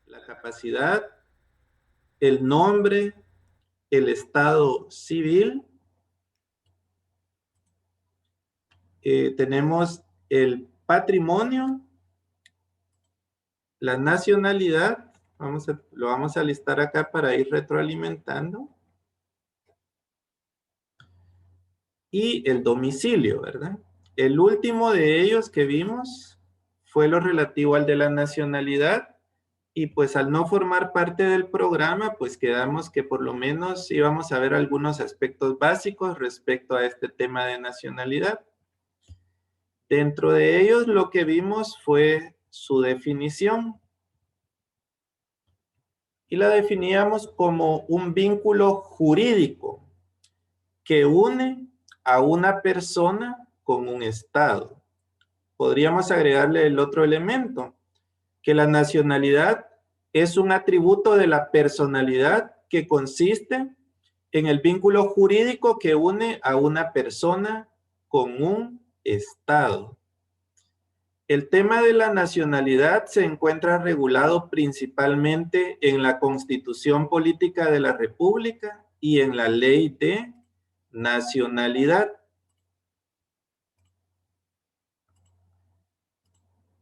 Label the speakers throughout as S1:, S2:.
S1: la capacidad, el nombre, el estado civil, tenemos el patrimonio, la nacionalidad, lo vamos a listar acá para ir retroalimentando, y el domicilio, ¿verdad? El último de ellos que vimos fue lo relativo al de la nacionalidad, y pues al no formar parte del programa, pues quedamos que por lo menos íbamos a ver algunos aspectos básicos respecto a este tema de nacionalidad. Dentro de ellos lo que vimos fue su definición. Y la definíamos como un vínculo jurídico que une a una persona con un Estado. Podríamos agregarle el otro elemento, que la nacionalidad es un atributo de la personalidad que consiste en el vínculo jurídico que une a una persona con un Estado. El tema de la nacionalidad se encuentra regulado principalmente en la Constitución Política de la República y en la Ley de Nacionalidad.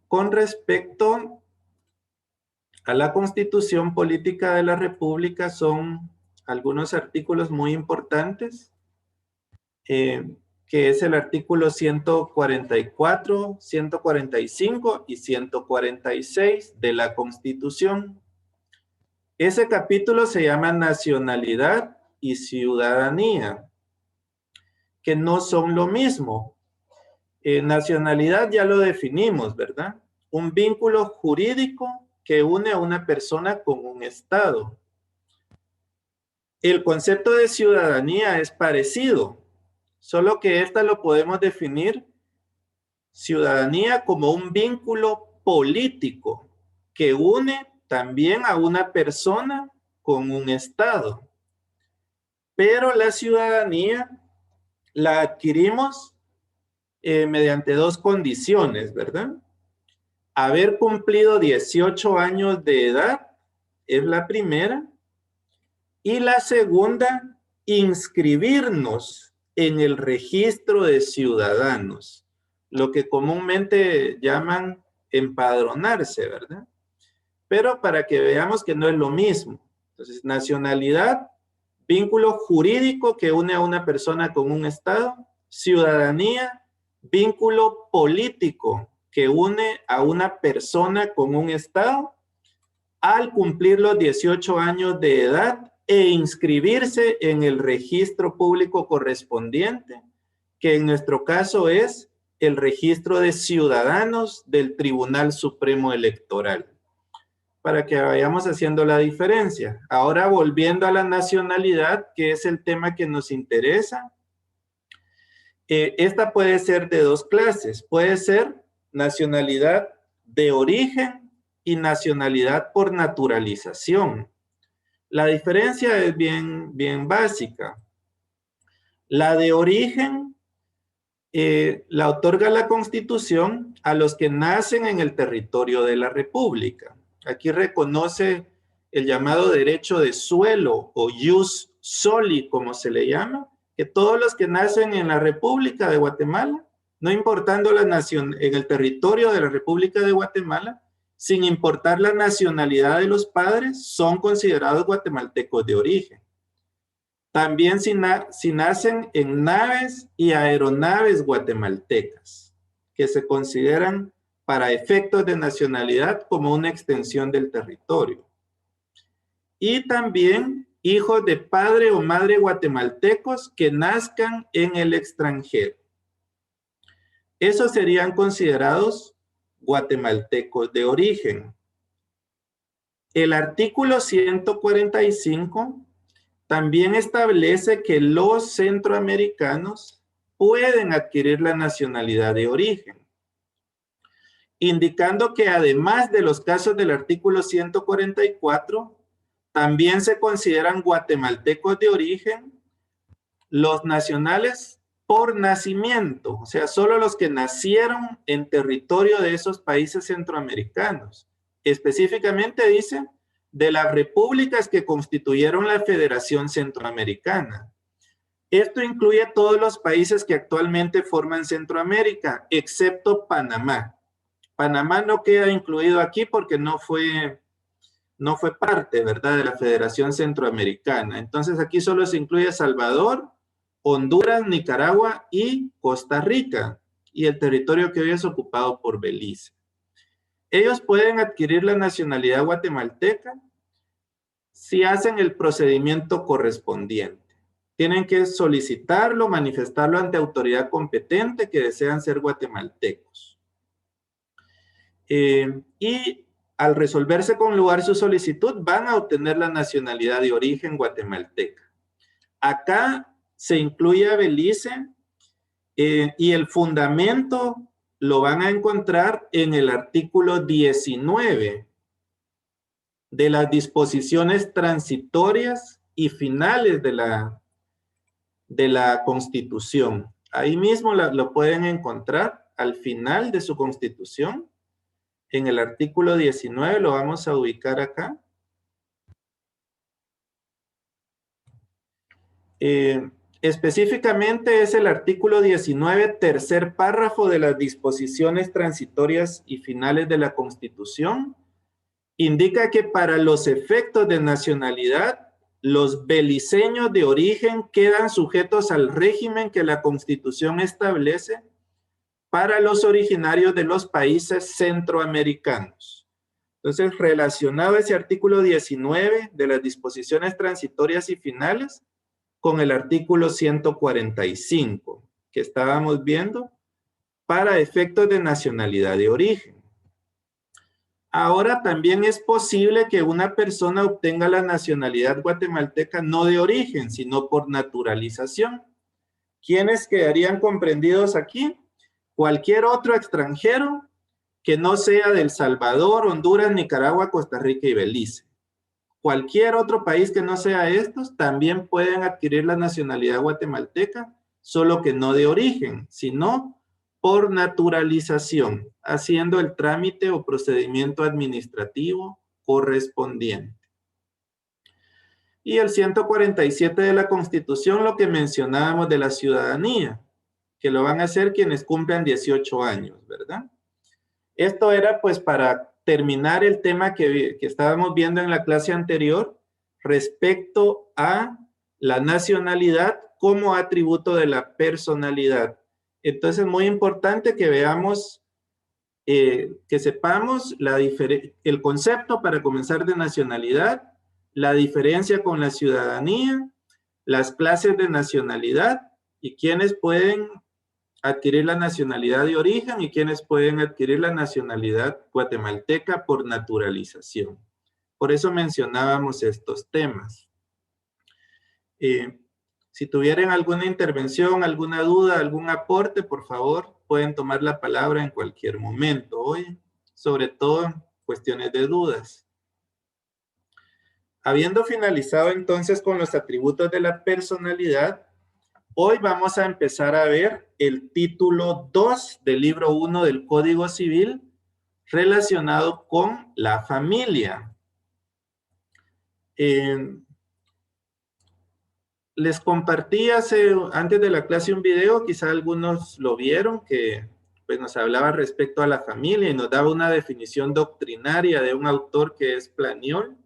S1: Con respecto a la Constitución Política de la República, son algunos artículos muy importantes, que es el artículo 144, 145 y 146 de la Constitución. Ese capítulo se llama Nacionalidad y Ciudadanía, que no son lo mismo. Nacionalidad ya lo definimos, ¿verdad? Un vínculo jurídico que une a una persona con un Estado. El concepto de ciudadanía es parecido, solo que esta lo podemos definir ciudadanía como un vínculo político que une también a una persona con un Estado. Pero la ciudadanía la adquirimos mediante dos condiciones, ¿verdad? Haber cumplido 18 años de edad es la primera. Y la segunda, inscribirnos en el registro de ciudadanos, lo que comúnmente llaman empadronarse, ¿verdad? Pero para que veamos que no es lo mismo. Entonces, nacionalidad, vínculo jurídico que une a una persona con un Estado. Ciudadanía, vínculo político que une a una persona con un Estado al cumplir los 18 años de edad e inscribirse en el registro público correspondiente, que en nuestro caso es el registro de ciudadanos del Tribunal Supremo Electoral, para que vayamos haciendo la diferencia. Ahora volviendo a la nacionalidad, que es el tema que nos interesa, esta puede ser de dos clases. Puede ser nacionalidad de origen y nacionalidad por naturalización. La diferencia es bien básica. La de origen la otorga la Constitución a los que nacen en el territorio de la República. Aquí reconoce el llamado derecho de suelo o jus soli, como se le llama, que todos los que nacen en la República de Guatemala, no importando la nación, en el territorio de la República de Guatemala, sin importar la nacionalidad de los padres, son considerados guatemaltecos de origen. También si nacen en naves y aeronaves guatemaltecas, que se consideran para efectos de nacionalidad como una extensión del territorio. Y también hijos de padre o madre guatemaltecos que nazcan en el extranjero. Esos serían considerados guatemaltecos de origen. El artículo 145 también establece que los centroamericanos pueden adquirir la nacionalidad de origen, indicando que además de los casos del artículo 144, también se consideran guatemaltecos de origen los nacionales por nacimiento, o sea, solo los que nacieron en territorio de esos países centroamericanos. Específicamente dice de las repúblicas que constituyeron la Federación Centroamericana. Esto incluye todos los países que actualmente forman Centroamérica, excepto Panamá. Panamá no queda incluido aquí porque no fue parte, ¿verdad?, de la Federación Centroamericana. Entonces aquí solo se incluye Salvador, Honduras, Nicaragua y Costa Rica, y el territorio que hoy es ocupado por Belice. Ellos pueden adquirir la nacionalidad guatemalteca si hacen el procedimiento correspondiente. Tienen que solicitarlo, manifestarlo ante autoridad competente que desean ser guatemaltecos. Y al resolverse con lugar su solicitud, van a obtener la nacionalidad de origen guatemalteca. Acá se incluye a Belice y el fundamento lo van a encontrar en el artículo 19 de las disposiciones transitorias y finales de la Constitución. Ahí mismo lo pueden encontrar al final de su Constitución. En el artículo 19 lo vamos a ubicar acá. Específicamente es el artículo 19, tercer párrafo de las disposiciones transitorias y finales de la Constitución. Indica que para los efectos de nacionalidad, los beliceños de origen quedan sujetos al régimen que la Constitución establece para los originarios de los países centroamericanos. Entonces, relacionado ese artículo 19 de las disposiciones transitorias y finales con el artículo 145 que estábamos viendo para efectos de nacionalidad de origen. Ahora también es posible que una persona obtenga la nacionalidad guatemalteca no de origen, sino por naturalización. ¿Quiénes quedarían comprendidos aquí? Cualquier otro extranjero que no sea de El Salvador, Honduras, Nicaragua, Costa Rica y Belice. Cualquier otro país que no sea estos también pueden adquirir la nacionalidad guatemalteca, solo que no de origen, sino por naturalización, haciendo el trámite o procedimiento administrativo correspondiente. Y el 147 de la Constitución, lo que mencionábamos de la ciudadanía, que lo van a hacer quienes cumplan 18 años, ¿verdad? Esto era pues para terminar el tema que estábamos viendo en la clase anterior respecto a la nacionalidad como atributo de la personalidad. Entonces es muy importante que veamos, que sepamos el concepto para comenzar de nacionalidad, la diferencia con la ciudadanía, las clases de nacionalidad y quiénes pueden adquirir la nacionalidad de origen y quienes pueden adquirir la nacionalidad guatemalteca por naturalización. Por eso mencionábamos estos temas. Si tuvieran alguna intervención, alguna duda, algún aporte, por favor, pueden tomar la palabra en cualquier momento hoy, sobre todo cuestiones de dudas. Habiendo finalizado entonces con los atributos de la personalidad, hoy vamos a empezar a ver el título 2 del libro 1 del Código Civil relacionado con la familia. Les compartí antes de la clase un video, quizá algunos lo vieron, que pues, nos hablaba respecto a la familia y nos daba una definición doctrinaria de un autor que es Planiol.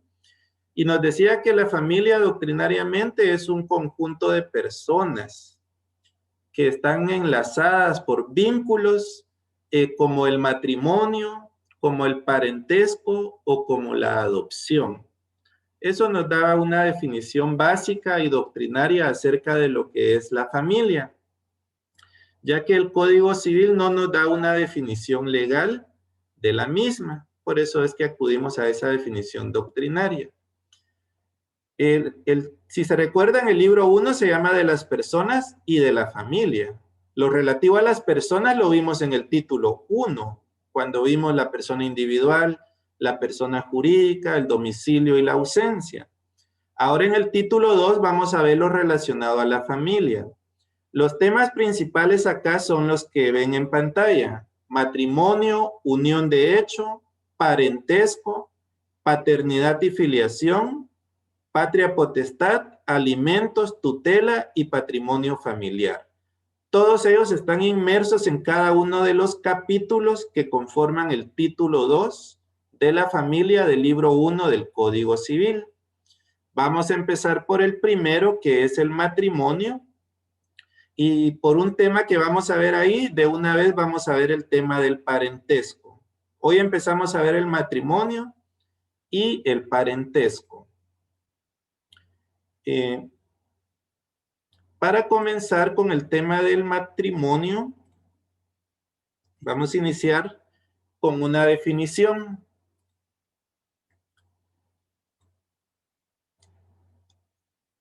S1: Y nos decía que la familia doctrinariamente es un conjunto de personas que están enlazadas por vínculos como el matrimonio, como el parentesco o como la adopción. Eso nos da una definición básica y doctrinaria acerca de lo que es la familia, ya que el Código Civil no nos da una definición legal de la misma. Por eso es que acudimos a esa definición doctrinaria. Si se recuerdan, el libro 1 se llama de las personas y de la familia. Lo relativo a las personas lo vimos en el título 1, cuando vimos la persona individual, la persona jurídica, el domicilio y la ausencia. Ahora en el título 2 vamos a ver lo relacionado a la familia. Los temas principales acá son los que ven en pantalla: matrimonio, unión de hecho, parentesco paternidad y filiación, patria potestad, alimentos, tutela y patrimonio familiar. Todos ellos están inmersos en cada uno de los capítulos que conforman el título 2 de la familia del libro 1 del Código Civil. Vamos a empezar por el primero, que es el matrimonio. Y por un tema que vamos a ver ahí, de una vez vamos a ver el tema del parentesco. Hoy empezamos a ver el matrimonio y el parentesco. Para comenzar con el tema del matrimonio, vamos a iniciar con una definición.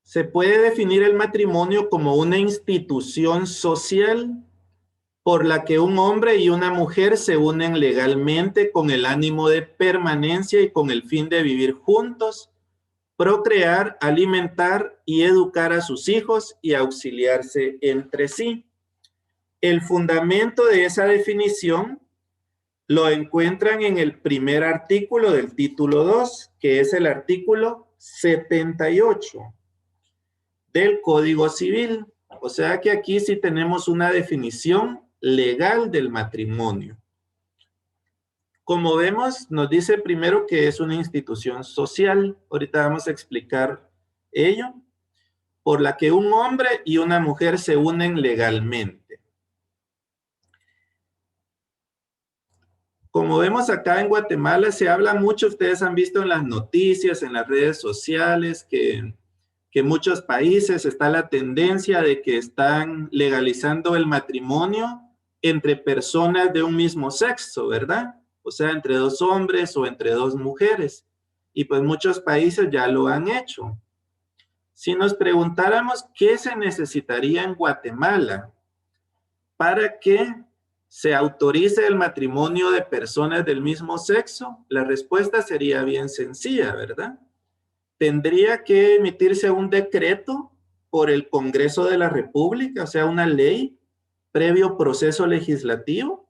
S1: Se puede definir el matrimonio como una institución social por la que un hombre y una mujer se unen legalmente con el ánimo de permanencia y con el fin de vivir juntos, procrear, alimentar y educar a sus hijos y auxiliarse entre sí. El fundamento de esa definición lo encuentran en el primer artículo del título 2, que es el artículo 78 del Código Civil. O sea que aquí sí tenemos una definición legal del matrimonio. Como vemos, nos dice primero que es una institución social. Ahorita vamos a explicar ello. Por la que un hombre y una mujer se unen legalmente. Como vemos acá en Guatemala se habla mucho, ustedes han visto en las noticias, en las redes sociales, que en muchos países está la tendencia de que están legalizando el matrimonio entre personas de un mismo sexo, ¿verdad? O sea, entre dos hombres o entre dos mujeres. Y pues muchos países ya lo han hecho. Si nos preguntáramos qué se necesitaría en Guatemala para que se autorice el matrimonio de personas del mismo sexo, la respuesta sería bien sencilla, ¿verdad? Tendría que emitirse un decreto por el Congreso de la República, o sea, una ley previo proceso legislativo,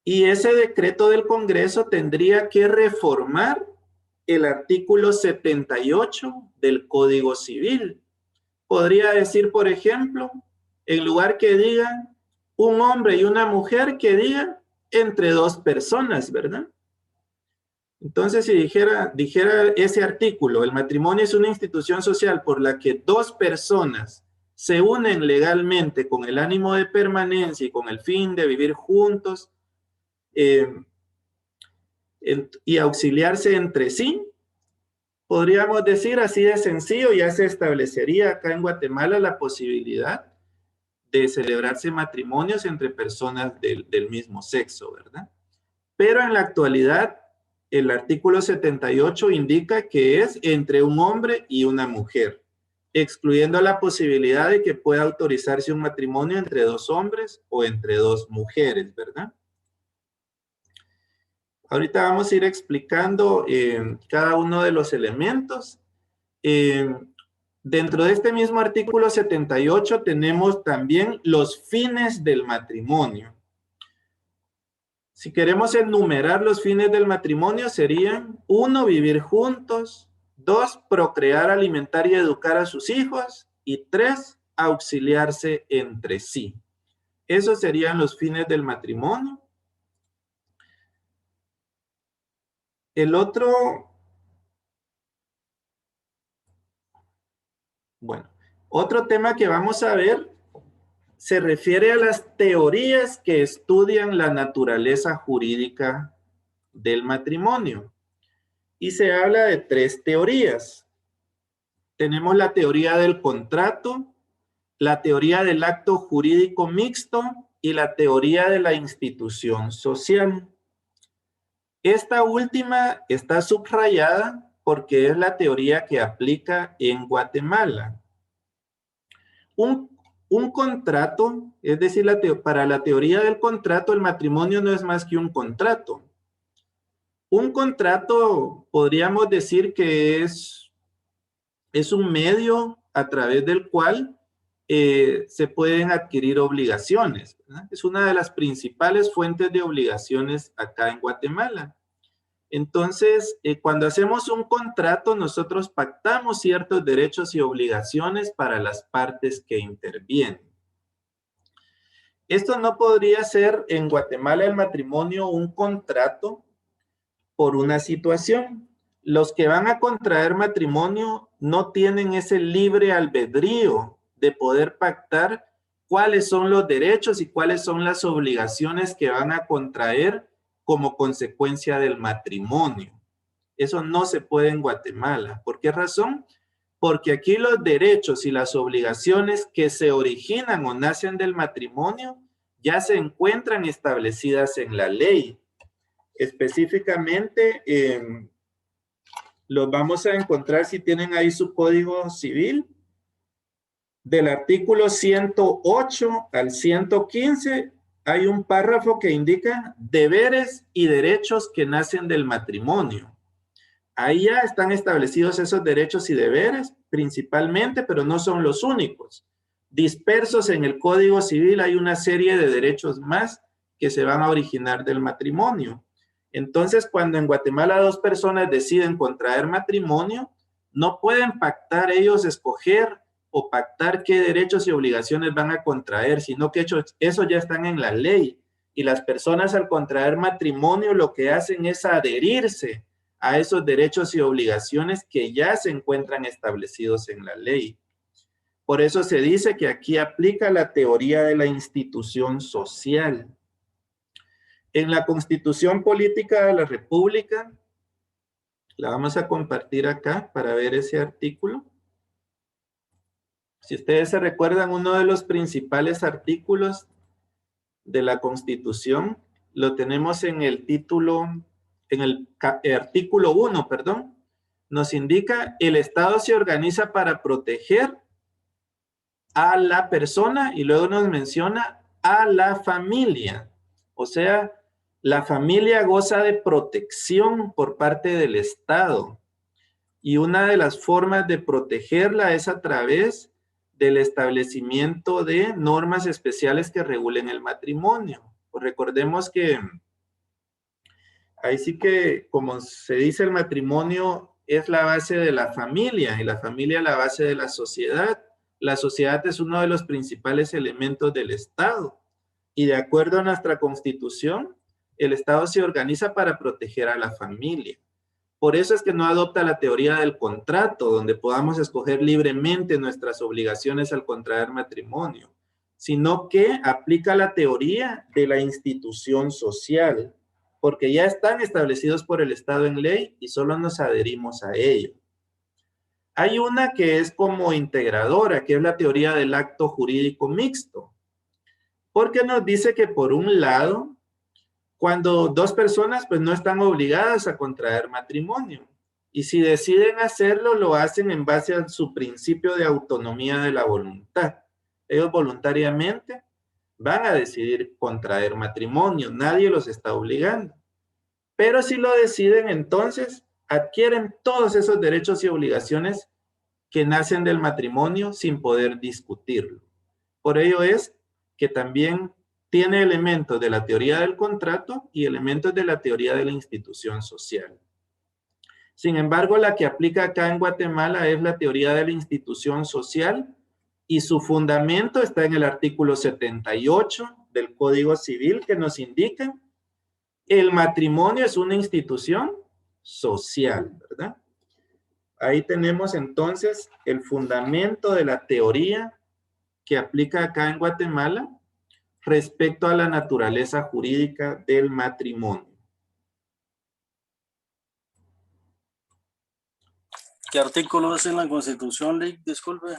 S1: y ese decreto del Congreso tendría que reformar el artículo 78 del Código Civil. Podría decir, por ejemplo, en lugar que digan un hombre y una mujer, que diga entre dos personas, ¿verdad? Entonces, si dijera ese artículo, el matrimonio es una institución social por la que dos personas se unen legalmente con el ánimo de permanencia y con el fin de vivir juntos y auxiliarse entre sí, podríamos decir así de sencillo, ya se establecería acá en Guatemala la posibilidad de celebrarse matrimonios entre personas del mismo sexo, ¿verdad? Pero en la actualidad, el artículo 78 indica que es entre un hombre y una mujer, excluyendo la posibilidad de que pueda autorizarse un matrimonio entre dos hombres o entre dos mujeres, ¿verdad? Ahorita vamos a ir explicando cada uno de los elementos. Dentro de este mismo artículo 78 tenemos también los fines del matrimonio. Si queremos enumerar los fines del matrimonio serían: 1, vivir juntos; 2, procrear, alimentar y educar a sus hijos; y 3, auxiliarse entre sí. Esos serían los fines del matrimonio. El otro, bueno, otro tema que vamos a ver se refiere a las teorías que estudian la naturaleza jurídica del matrimonio. Y se habla de 3 teorías. Tenemos la teoría del contrato, la teoría del acto jurídico mixto y la teoría de la institución social. Esta última está subrayada porque es la teoría que aplica en Guatemala. Un contrato, es decir, para la teoría del contrato, el matrimonio no es más que un contrato. Un contrato podríamos decir que es un medio a través del cual se pueden adquirir obligaciones, ¿verdad? Es una de las principales fuentes de obligaciones acá en Guatemala. Entonces, cuando hacemos un contrato, nosotros pactamos ciertos derechos y obligaciones para las partes que intervienen. Esto no podría ser en Guatemala el matrimonio un contrato por una situación. Los que van a contraer matrimonio no tienen ese libre albedrío de poder pactar cuáles son los derechos y cuáles son las obligaciones que van a contraer como consecuencia del matrimonio. Eso no se puede en Guatemala. ¿Por qué razón? Porque aquí los derechos y las obligaciones que se originan o nacen del matrimonio ya se encuentran establecidas en la ley. Específicamente, los vamos a encontrar si tienen ahí su Código Civil. Del artículo 108 al 115 hay un párrafo que indica deberes y derechos que nacen del matrimonio. Ahí ya están establecidos esos derechos y deberes principalmente, pero no son los únicos. Dispersos en el Código Civil hay una serie de derechos más que se van a originar del matrimonio. Entonces, cuando en Guatemala dos personas deciden contraer matrimonio, no pueden pactar ellos escoger o pactar qué derechos y obligaciones van a contraer, sino que eso ya están en la ley. Y las personas al contraer matrimonio lo que hacen es adherirse a esos derechos y obligaciones que ya se encuentran establecidos en la ley. Por eso se dice que aquí aplica la teoría de la institución social. En la Constitución Política de la República, la vamos a compartir acá para ver ese artículo. Si ustedes se recuerdan, uno de los principales artículos de la Constitución lo tenemos en el título, en el artículo 1, perdón, nos indica: el Estado se organiza para proteger a la persona, y luego nos menciona a la familia. O sea, la familia goza de protección por parte del Estado. Y una de las formas de protegerla es a través del establecimiento de normas especiales que regulen el matrimonio. Pues recordemos que ahí sí que, como se dice, el matrimonio es la base de la familia y la familia es la base de la sociedad. La sociedad es uno de los principales elementos del Estado. Y de acuerdo a nuestra Constitución, el Estado se organiza para proteger a la familia. Por eso es que no adopta la teoría del contrato, donde podamos escoger libremente nuestras obligaciones al contraer matrimonio, sino que aplica la teoría de la institución social, porque ya están establecidos por el Estado en ley y solo nos adherimos a ello. Hay una que es como integradora, que es la teoría del acto jurídico mixto, porque nos dice que por un lado, cuando dos personas pues no están obligadas a contraer matrimonio, y si deciden hacerlo, lo hacen en base a su principio de autonomía de la voluntad. Ellos voluntariamente van a decidir contraer matrimonio, nadie los está obligando. Pero si lo deciden, entonces adquieren todos esos derechos y obligaciones que nacen del matrimonio sin poder discutirlo. Por ello es que también tiene elementos de la teoría del contrato y elementos de la teoría de la institución social. Sin embargo, la que aplica acá en Guatemala es la teoría de la institución social y su fundamento está en el artículo 78 del Código Civil, que nos indica: el matrimonio es una institución social, ¿verdad? Ahí tenemos entonces el fundamento de la teoría que aplica acá en Guatemala respecto a la naturaleza jurídica del matrimonio.
S2: ¿Qué artículo es en la Constitución, Lick? Disculpe.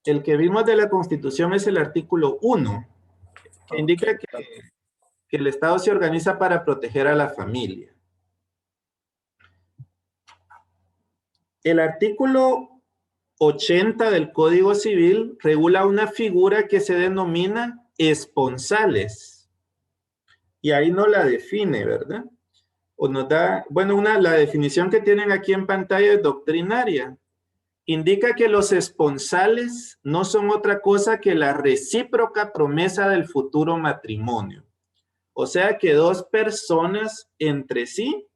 S1: El que vimos de la Constitución es el artículo 1, que indica que el Estado se organiza para proteger a la familia. El artículo 80 del Código Civil regula una figura que se denomina esponsales. Y ahí no la define, ¿verdad? O nos da, bueno, la definición que tienen aquí en pantalla es doctrinaria. Indica que los esponsales no son otra cosa que la recíproca promesa del futuro matrimonio. O sea que dos personas entre sí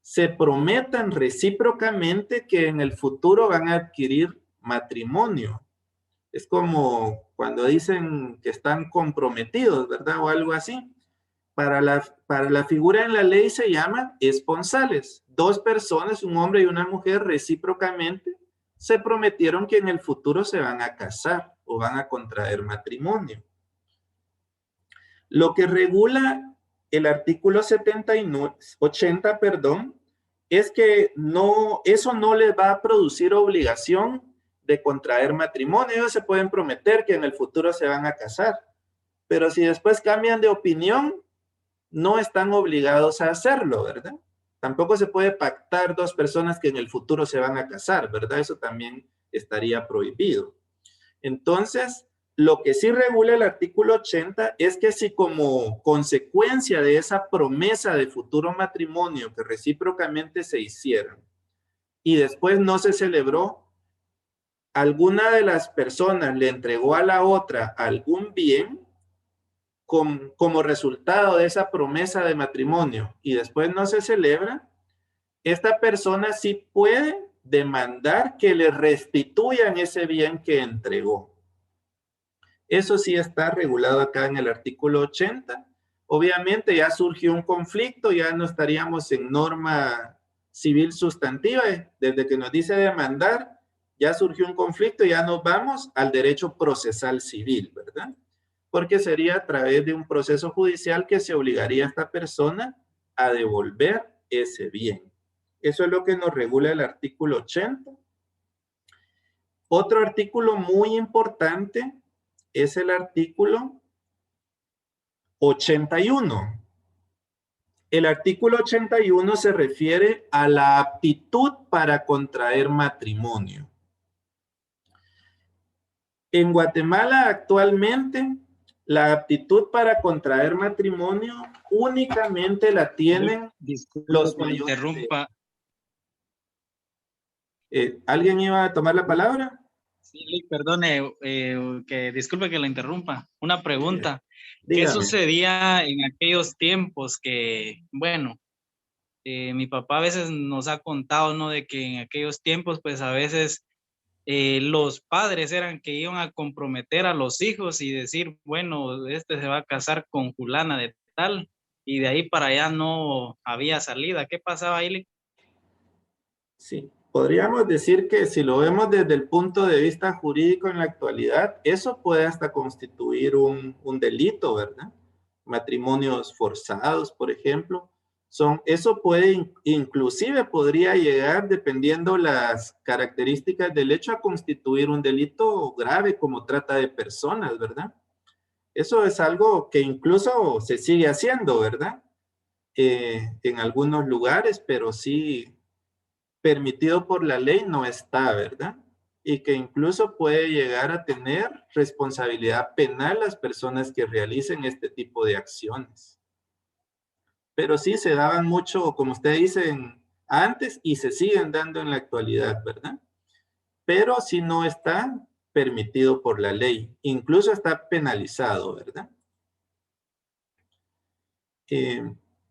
S1: se prometan recíprocamente que en el futuro van a adquirir matrimonio. Es como cuando dicen que están comprometidos, ¿verdad? O algo así. Para la figura en la ley se llama esponsales. Dos personas, un hombre y una mujer, recíprocamente se prometieron que en el futuro se van a casar o van a contraer matrimonio. Lo que regula el artículo 80, es que eso no les va a producir obligación de contraer matrimonio. Ellos se pueden prometer que en el futuro se van a casar, pero si después cambian de opinión, no están obligados a hacerlo, ¿verdad? Tampoco se puede pactar dos personas que en el futuro se van a casar, ¿verdad? Eso también estaría prohibido. Entonces, lo que sí regula el artículo 80 es que si como consecuencia de esa promesa de futuro matrimonio que recíprocamente se hicieron y después no se celebró, alguna de las personas le entregó a la otra algún bien como resultado de esa promesa de matrimonio y después no se celebra, esta persona sí puede demandar que le restituyan ese bien que entregó. Eso sí está regulado acá en el artículo 80. Obviamente ya surgió un conflicto, ya no estaríamos en norma civil sustantiva. Desde que nos dice demandar, ya surgió un conflicto, ya nos vamos al derecho procesal civil, ¿verdad? Porque sería a través de un proceso judicial que se obligaría a esta persona a devolver ese bien. Eso es lo que nos regula el artículo 80. Otro artículo muy importante es el artículo 81. El artículo 81 se refiere a la aptitud para contraer matrimonio. En Guatemala actualmente, la aptitud para contraer matrimonio únicamente la tienen los mayores.
S3: Interrumpa.
S1: ¿Alguien iba a tomar la palabra?
S3: Sí, perdone, disculpe que la interrumpa. Una pregunta.
S1: Dígame.
S3: ¿Qué sucedía en aquellos tiempos que, bueno, mi papá a veces nos ha contado, ¿no? De que en aquellos tiempos, pues a veces los padres eran que iban a comprometer a los hijos y decir, bueno, este se va a casar con fulana de tal, y de ahí para allá no había salida. ¿Qué pasaba ahí?
S1: Sí, podríamos decir que si lo vemos desde el punto de vista jurídico en la actualidad, eso puede hasta constituir un delito, ¿verdad? Matrimonios forzados, por ejemplo. Eso puede, inclusive podría llegar, dependiendo las características del hecho, a constituir un delito grave como trata de personas, ¿verdad? Eso es algo que incluso se sigue haciendo, ¿verdad? En algunos lugares, pero sí permitido por la ley no está, ¿verdad? Y que incluso puede llegar a tener responsabilidad penal las personas que realicen este tipo de acciones. Pero sí se daban mucho, como ustedes dicen, antes y se siguen dando en la actualidad, ¿verdad? Pero sí no está permitido por la ley, incluso está penalizado, ¿verdad?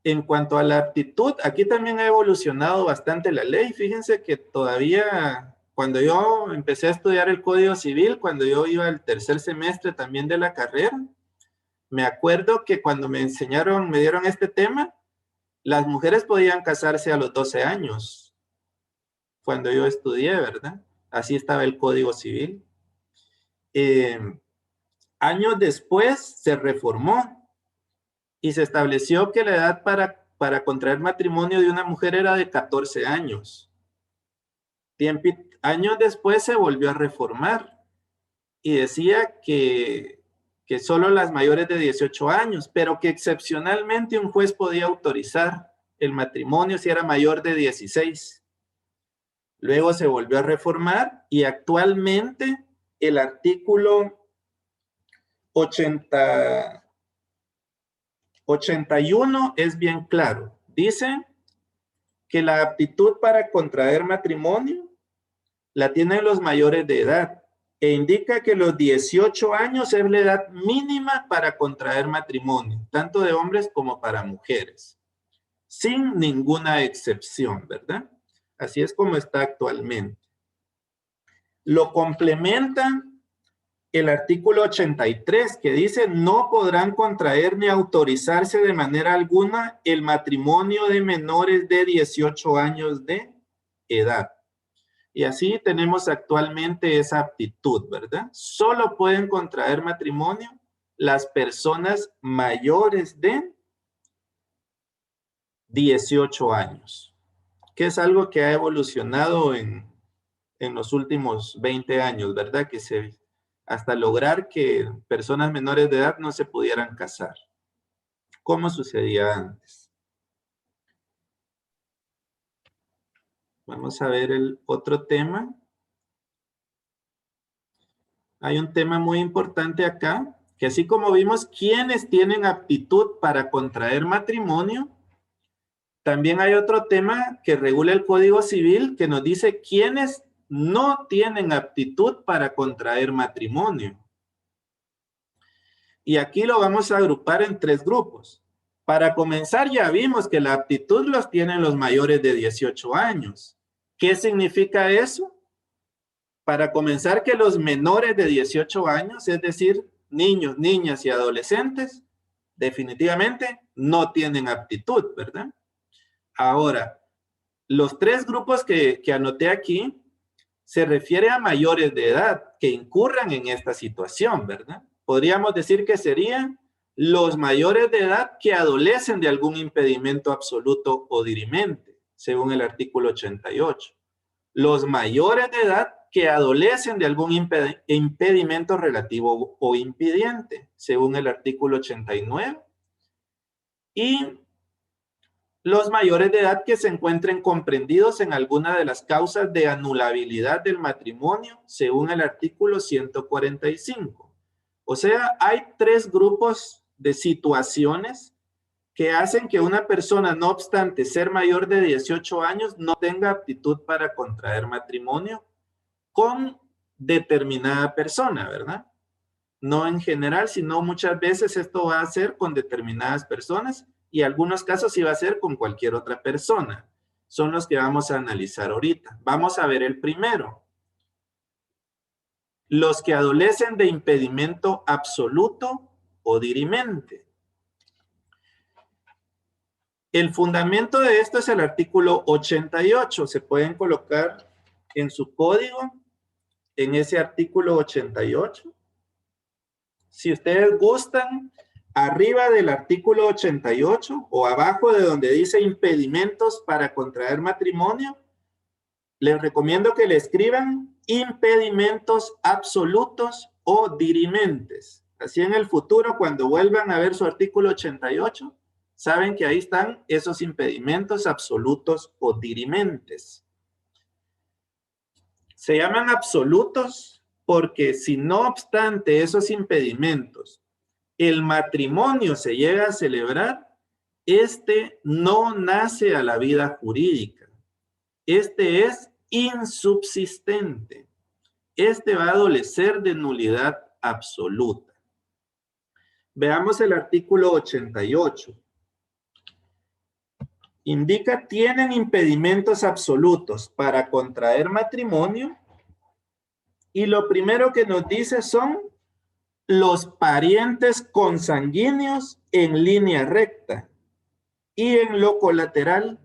S1: En cuanto a la aptitud, aquí también ha evolucionado bastante la ley. Fíjense que todavía, cuando yo empecé a estudiar el Código Civil, cuando yo iba al tercer semestre también de la carrera, me acuerdo que cuando me dieron este tema, las mujeres podían casarse a los 12 años, cuando yo estudié, ¿verdad? Así estaba el Código Civil. Años después se reformó y se estableció que la edad para contraer matrimonio de una mujer era de 14 años. Años después se volvió a reformar y decía que solo las mayores de 18 años, pero que excepcionalmente un juez podía autorizar el matrimonio si era mayor de 16. Luego se volvió a reformar y actualmente el artículo 81 es bien claro. Dice que la aptitud para contraer matrimonio la tienen los mayores de edad e indica que los 18 años es la edad mínima para contraer matrimonio, tanto de hombres como para mujeres. sin ninguna excepción, ¿verdad? Así es como está actualmente. Lo complementa el artículo 83, que dice: no podrán contraer ni autorizarse de manera alguna el matrimonio de menores de 18 años de edad. Y así tenemos actualmente esa aptitud, ¿verdad? Solo pueden contraer matrimonio las personas mayores de 18 años, que es algo que ha evolucionado en los últimos 20 años, ¿verdad? Hasta lograr que personas menores de edad no se pudieran casar, como sucedía antes. Vamos a ver el otro tema. Hay un tema muy importante acá, que así como vimos quienes tienen aptitud para contraer matrimonio, también hay otro tema que regula el Código Civil que nos dice quiénes no tienen aptitud para contraer matrimonio. Y aquí lo vamos a agrupar en 3 grupos. Para comenzar, ya vimos que la aptitud los tienen los mayores de 18 años. ¿Qué significa eso? Para comenzar, que los menores de 18 años, es decir, niños, niñas y adolescentes, definitivamente no tienen aptitud, ¿verdad? Ahora, los 3 grupos que anoté aquí se refiere a mayores de edad que incurran en esta situación, ¿verdad? Podríamos decir que serían los mayores de edad que adolecen de algún impedimento absoluto o dirimente, según el artículo 88. Los mayores de edad que adolecen de algún impedimento relativo o impidiente, según el artículo 89. Y los mayores de edad que se encuentren comprendidos en alguna de las causas de anulabilidad del matrimonio, según el artículo 145. O sea, hay 3 grupos de situaciones que hacen que una persona, no obstante ser mayor de 18 años, no tenga aptitud para contraer matrimonio con determinada persona, ¿verdad? No en general, sino muchas veces esto va a ser con determinadas personas y en algunos casos sí va a ser con cualquier otra persona. Son los que vamos a analizar ahorita. Vamos a ver el primero. Los que adolecen de impedimento absoluto o dirimente. El fundamento de esto es el artículo 88. Se pueden colocar en su código, en ese artículo 88. Si ustedes gustan, arriba del artículo 88 o abajo de donde dice impedimentos para contraer matrimonio, les recomiendo que le escriban impedimentos absolutos o dirimentes. Así en el futuro, cuando vuelvan a ver su artículo 88, saben que ahí están esos impedimentos absolutos o dirimentes. Se llaman absolutos porque si no obstante esos impedimentos, el matrimonio se llega a celebrar, este no nace a la vida jurídica. Este es insubsistente. Este va a adolecer de nulidad absoluta. Veamos el artículo 88. Indica, tienen impedimentos absolutos para contraer matrimonio, y lo primero que nos dice son los parientes consanguíneos en línea recta y en lo colateral,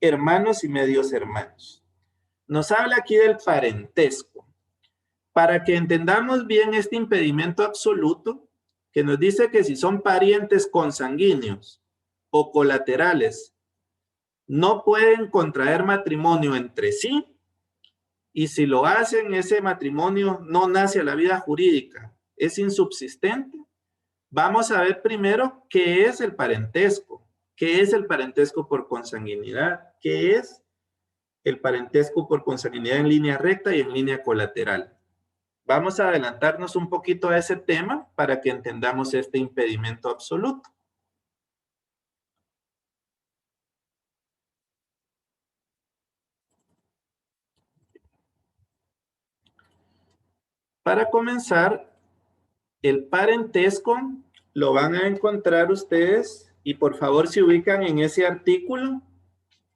S1: hermanos y medios hermanos. Nos habla aquí del parentesco. Para que entendamos bien este impedimento absoluto, que nos dice que si son parientes consanguíneos o colaterales, no pueden contraer matrimonio entre sí, y si lo hacen, ese matrimonio no nace a la vida jurídica, es insubsistente. Vamos a ver primero qué es el parentesco. ¿Qué es el parentesco por consanguinidad? ¿Qué es el parentesco por consanguinidad en línea recta y en línea colateral? Vamos a adelantarnos un poquito a ese tema para que entendamos este impedimento absoluto. Para comenzar, el parentesco lo van a encontrar ustedes Y por favor, se ubican en ese artículo.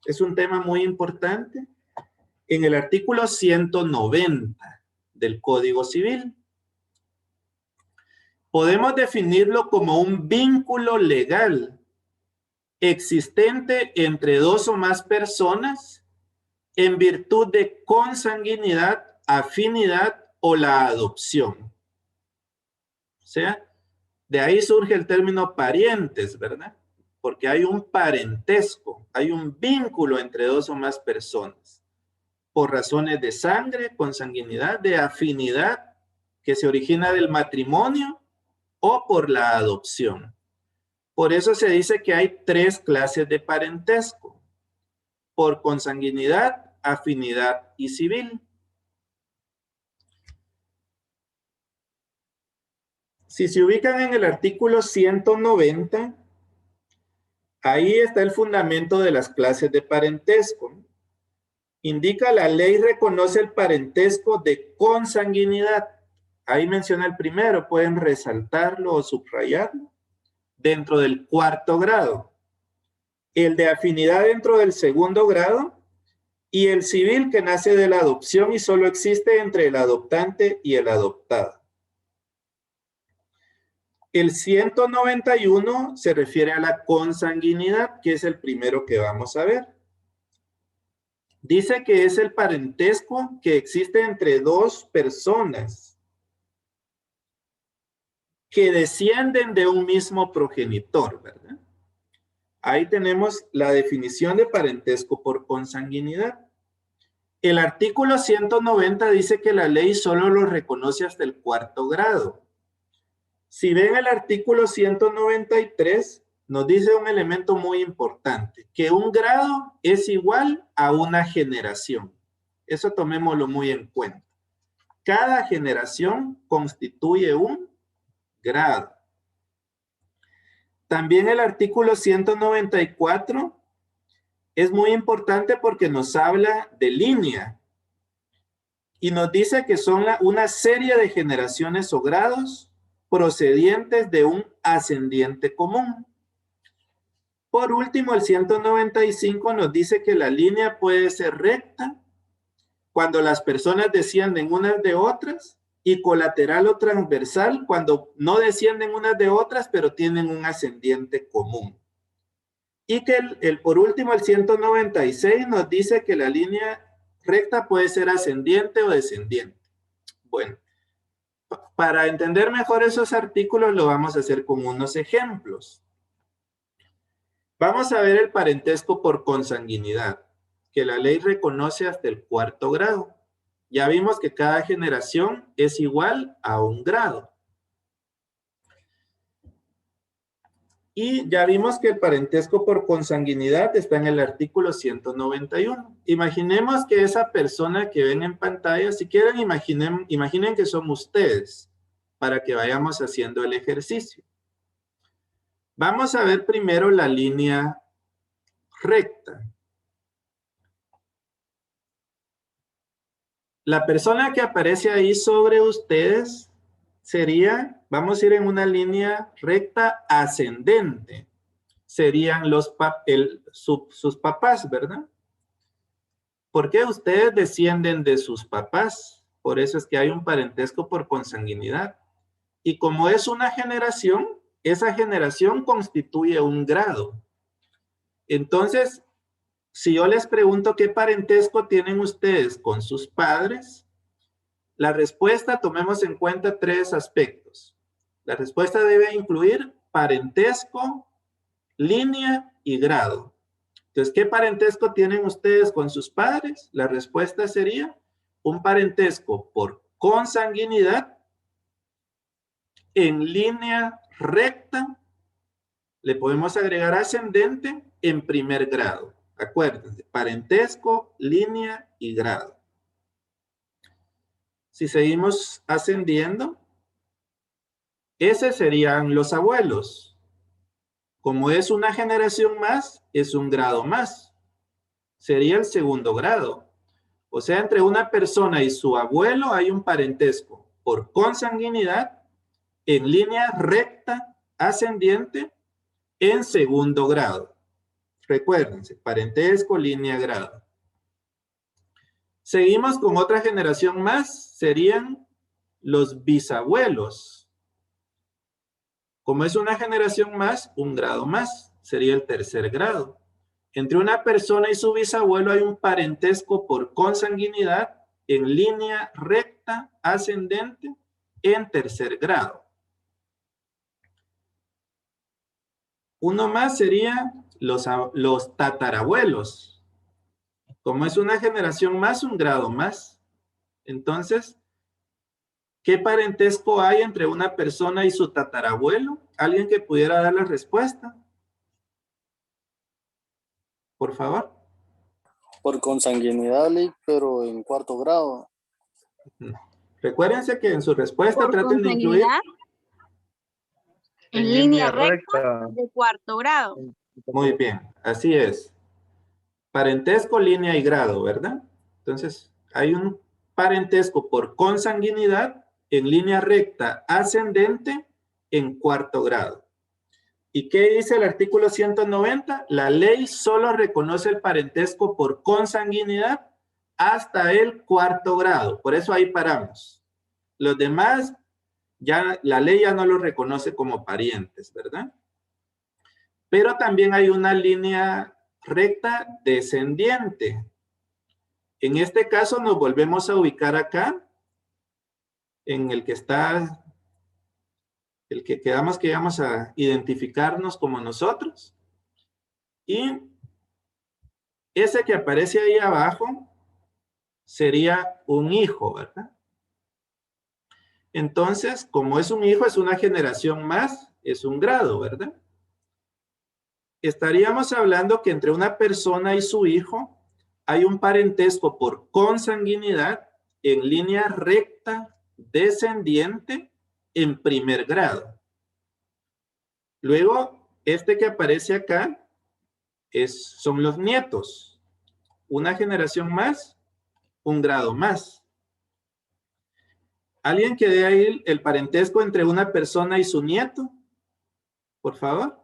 S1: Es un tema muy importante. En el artículo 190 del Código Civil. Podemos definirlo como un vínculo legal existente entre dos o más personas en virtud de consanguinidad, afinidad o la adopción. O sea, de ahí surge el término parientes, ¿verdad? Porque hay un parentesco, hay un vínculo entre dos o más personas, por razones de sangre, consanguinidad, de afinidad, que se origina del matrimonio o por la adopción. Por eso se dice que hay 3 clases de parentesco: por consanguinidad, afinidad y civil. Si se ubican en el artículo 190, ahí está el fundamento de las clases de parentesco. Indica: la ley reconoce el parentesco de consanguinidad. Ahí menciona el primero, pueden resaltarlo o subrayarlo. Dentro del 4º grado. El de afinidad dentro del 2º grado. Y el civil, que nace de la adopción y solo existe entre el adoptante y el adoptado. El 191 se refiere a la consanguinidad, que es el primero que vamos a ver. Dice que es el parentesco que existe entre dos personas que descienden de un mismo progenitor, ¿verdad? Ahí tenemos la definición de parentesco por consanguinidad. El artículo 190 dice que la ley solo lo reconoce hasta el 4º grado. Si ven el artículo 193, nos dice un elemento muy importante, que un grado es igual a una generación. Eso tomémoslo muy en cuenta. Cada generación constituye un grado. También el artículo 194 es muy importante porque nos habla de línea y nos dice que son una serie de generaciones o grados procedientes de un ascendiente común. Por último, el 195 nos dice que la línea puede ser recta cuando las personas descienden unas de otras y colateral o transversal cuando no descienden unas de otras, pero tienen un ascendiente común. Y que por último, el 196 nos dice que la línea recta puede ser ascendiente o descendiente. Bueno, para entender mejor esos artículos lo vamos a hacer con unos ejemplos. Vamos a ver el parentesco por consanguinidad, que la ley reconoce hasta el 4º grado. Ya vimos que cada generación es igual a un grado. Y ya vimos que el parentesco por consanguinidad está en el artículo 191. Imaginemos que esa persona que ven en pantalla, si quieren imaginen que son ustedes, para que vayamos haciendo el ejercicio. Vamos a ver primero la línea recta. La persona que aparece ahí sobre ustedes sería, vamos a ir en una línea recta ascendente. Serían sus papás, ¿verdad? Porque ustedes descienden de sus papás. Por eso es que hay un parentesco por consanguinidad. Y como es una generación, esa generación constituye un grado. Entonces, si yo les pregunto qué parentesco tienen ustedes con sus padres, la respuesta, tomemos en cuenta 3 aspectos. La respuesta debe incluir parentesco, línea y grado. Entonces, ¿qué parentesco tienen ustedes con sus padres? La respuesta sería un parentesco por consanguinidad en línea recta. Le podemos agregar ascendente en primer grado. Acuérdense, parentesco, línea y grado. Si seguimos ascendiendo, esos serían los abuelos. Como es una generación más, es un grado más. Sería el 2º grado. O sea, entre una persona y su abuelo hay un parentesco por consanguinidad en línea recta ascendiente en segundo grado. Recuérdense, parentesco, línea, grado. Seguimos con otra generación más, serían los bisabuelos. Como es una generación más, un grado más, sería el tercer grado. Entre una persona y su bisabuelo hay un parentesco por consanguinidad en línea recta ascendente en tercer grado. Uno más sería los tatarabuelos. Como es una generación más, un grado más. Entonces, ¿qué parentesco hay entre una persona y su tatarabuelo? ¿Alguien que pudiera dar la respuesta? Por favor.
S2: Por consanguinidad, Lick, pero en cuarto grado.
S1: Recuérdense que en su respuesta
S4: Por
S1: traten de incluir
S4: consanguinidad, en línea recta de cuarto grado.
S1: Muy bien, así es. Parentesco, línea y grado, ¿verdad? Entonces, hay un parentesco por consanguinidad en línea recta ascendente en cuarto grado. ¿Y qué dice el artículo 190? La ley solo reconoce el parentesco por consanguinidad hasta el cuarto grado. Por eso ahí paramos. Los demás, ya la ley ya no los reconoce como parientes, ¿verdad? Pero también hay una línea recta descendiente. En este caso nos volvemos a ubicar acá, en el que está, el que quedamos que vamos a identificarnos como nosotros. Y ese que aparece ahí abajo sería un hijo, ¿verdad? Entonces, como es un hijo, es una generación más, es un grado, ¿verdad? Estaríamos hablando que entre una persona y su hijo hay un parentesco por consanguinidad en línea recta descendiente en primer grado. Luego, este que aparece acá son los nietos. Una generación más, un grado más. ¿Alguien que dé ahí el parentesco entre una persona y su nieto? Por favor.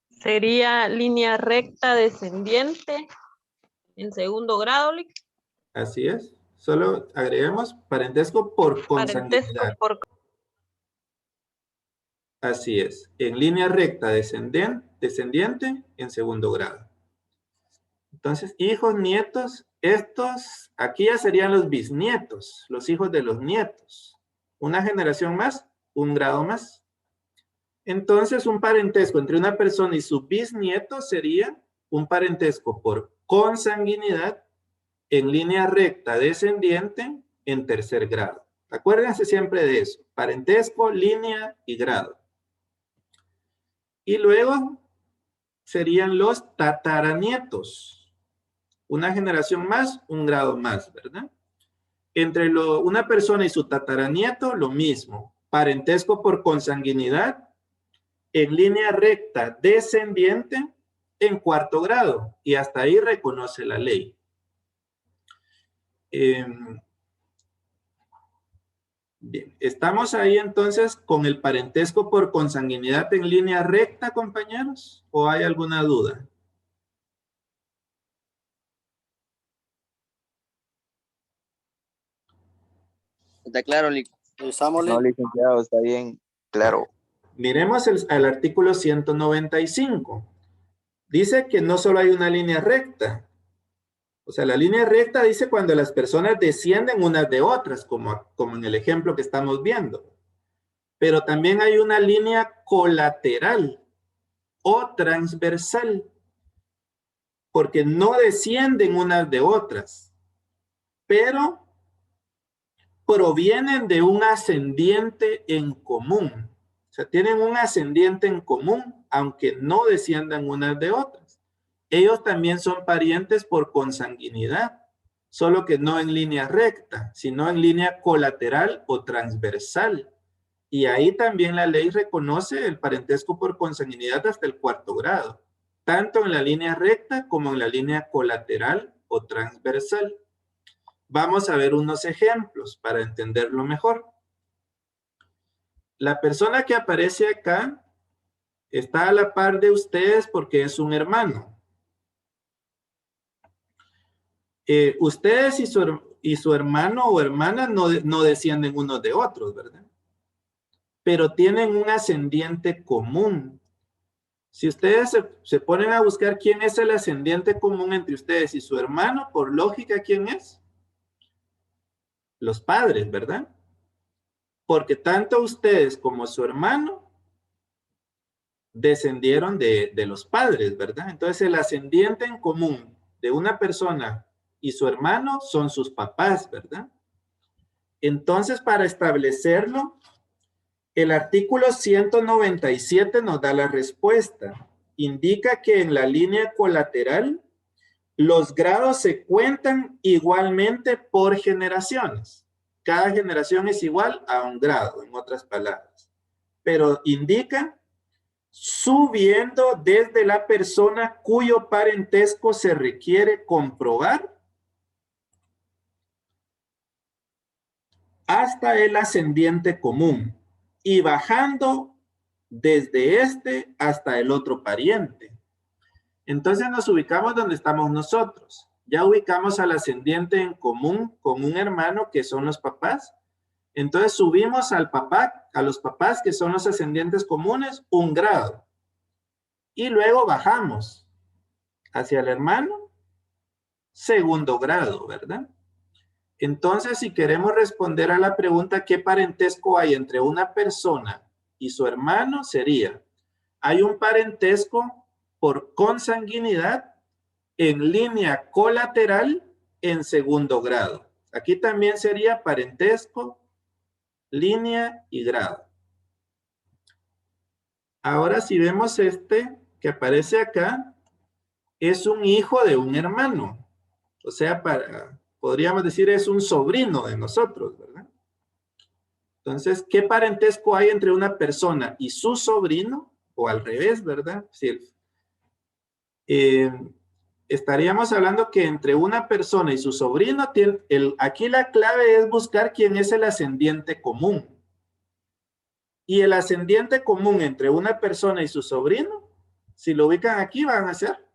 S5: Sería línea recta descendiente en segundo grado, Lick.
S1: Así es. Solo agreguemos parentesco por consanguinidad.
S5: Parentesco por
S1: Así es. En línea recta descendiente en segundo grado. Entonces, hijos, nietos, estos, aquí ya serían los bisnietos, los hijos de los nietos. Una generación más, un grado más. Entonces, un parentesco entre una persona y su bisnieto sería un parentesco por consanguinidad en línea recta descendiente en tercer grado. Acuérdense siempre de eso. Parentesco, línea y grado. Y luego serían los tataranietos. Una generación más, un grado más, ¿verdad? Entre una persona y su tataranieto, lo mismo. Parentesco por consanguinidad en línea recta descendiente en cuarto grado. Y hasta ahí reconoce la ley. Bien, ¿estamos ahí entonces con el parentesco por consanguinidad en línea recta, compañeros? ¿O hay alguna duda?
S6: Está claro,
S2: Estamos,
S6: no,
S2: Lick.
S6: licenciado, está bien claro.
S1: Miremos el artículo 195. Dice que no solo hay una línea recta. O sea, la línea recta dice cuando las personas descienden unas de otras, como en el ejemplo que estamos viendo. Pero también hay una línea colateral o transversal, porque no descienden unas de otras, pero provienen de un ascendiente en común. O sea, tienen un ascendiente en común, aunque no desciendan unas de otras. Ellos también son parientes por consanguinidad, solo que no en línea recta, sino en línea colateral o transversal. Y ahí también la ley reconoce el parentesco por consanguinidad hasta el cuarto grado, tanto en la línea recta como en la línea colateral o transversal. Vamos a ver unos ejemplos para entenderlo mejor. la persona que aparece acá está a la par de ustedes porque es un hermano. Ustedes y su hermano o hermana no descienden unos de otros, ¿verdad? Pero tienen un ascendiente común. Si ustedes se ponen a buscar quién es el ascendiente común entre ustedes y su hermano, por lógica, ¿quién es? Los padres, ¿verdad? Porque tanto ustedes como su hermano descendieron de los padres, ¿verdad? Entonces el ascendiente en común de una persona y su hermano son sus papás, ¿verdad? Entonces, para establecerlo, el artículo 197 nos da la respuesta. Indica que en la línea colateral los grados se cuentan igualmente por generaciones. Cada generación es igual a un grado, en otras palabras. Pero indica subiendo desde la persona cuyo parentesco se requiere comprobar hasta el ascendiente común y bajando desde este hasta el otro pariente. Entonces nos ubicamos donde estamos nosotros. Ya ubicamos al ascendiente en común con un hermano que son los papás. Entonces subimos al papá, a los papás que son los ascendientes comunes, un grado. Y luego bajamos hacia el hermano, segundo grado, ¿verdad? Entonces, si queremos responder a la pregunta ¿qué parentesco hay entre una persona y su hermano? Sería, hay un parentesco por consanguinidad en línea colateral en segundo grado. Aquí también sería parentesco, línea y grado. Ahora, si vemos este que aparece acá, es un hijo de un hermano. O sea, podríamos decir es un sobrino de nosotros, ¿verdad? Entonces, ¿qué parentesco hay entre una persona y su sobrino? O al revés, ¿verdad? Sí. Estaríamos hablando que entre una persona y su sobrino, aquí la clave es buscar quién es el ascendiente común. Y el ascendiente común entre una persona y su sobrino, si lo ubican aquí, van a ser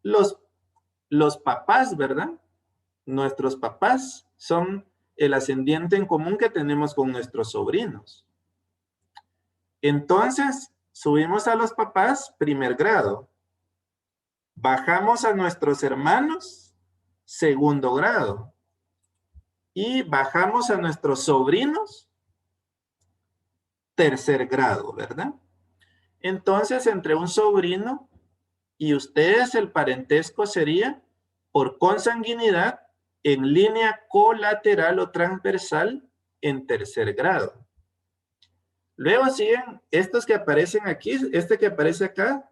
S1: los papás, ¿verdad? Nuestros papás son el ascendiente en común que tenemos con nuestros sobrinos. Entonces, subimos a los papás, primer grado. Bajamos a nuestros hermanos, segundo grado. Y bajamos a nuestros sobrinos, tercer grado, ¿verdad? Entonces, entre un sobrino y ustedes, el parentesco sería por consanguinidad en línea colateral o transversal en tercer grado. Luego siguen estos que aparecen aquí, este que aparece acá,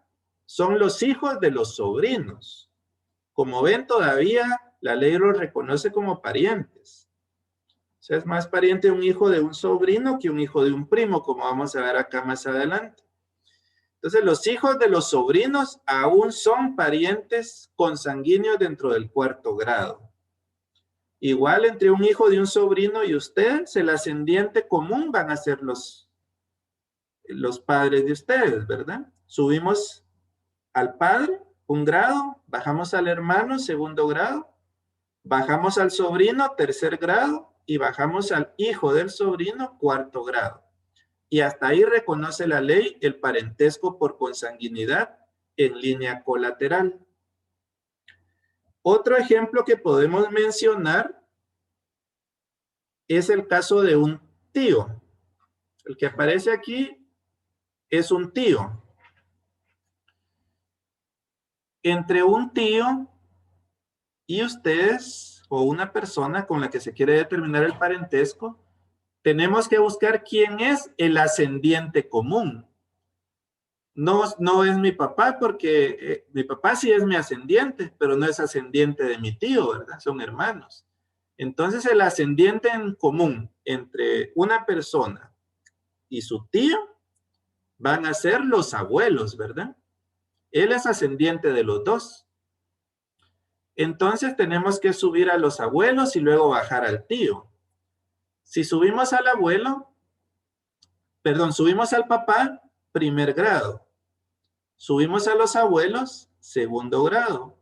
S1: son los hijos de los sobrinos. Como ven, todavía la ley los reconoce como parientes. O sea, es más pariente un hijo de un sobrino que un hijo de un primo, como vamos a ver acá más adelante. Entonces, los hijos de los sobrinos aún son parientes consanguíneos dentro del cuarto grado. Igual entre un hijo de un sobrino y ustedes, el ascendiente común van a ser los padres de ustedes, ¿verdad? Subimos al padre, un grado, bajamos al hermano, segundo grado, bajamos al sobrino, tercer grado, y bajamos al hijo del sobrino, cuarto grado. Y hasta ahí reconoce la ley el parentesco por consanguinidad en línea colateral. Otro ejemplo que podemos mencionar es el caso de un tío. El que aparece aquí es un tío. Entre un tío y ustedes, o una persona con la que se quiere determinar el parentesco, tenemos que buscar quién es el ascendiente común. No es mi papá porque mi papá sí es mi ascendiente, pero no es ascendiente de mi tío, ¿verdad? Son hermanos. Entonces el ascendiente en común entre una persona y su tío van a ser los abuelos, ¿verdad? Él es ascendiente de los dos. Entonces tenemos que subir a los abuelos y luego bajar al tío. Si subimos al abuelo, Perdón, subimos al papá, primer grado. Subimos a los abuelos, segundo grado.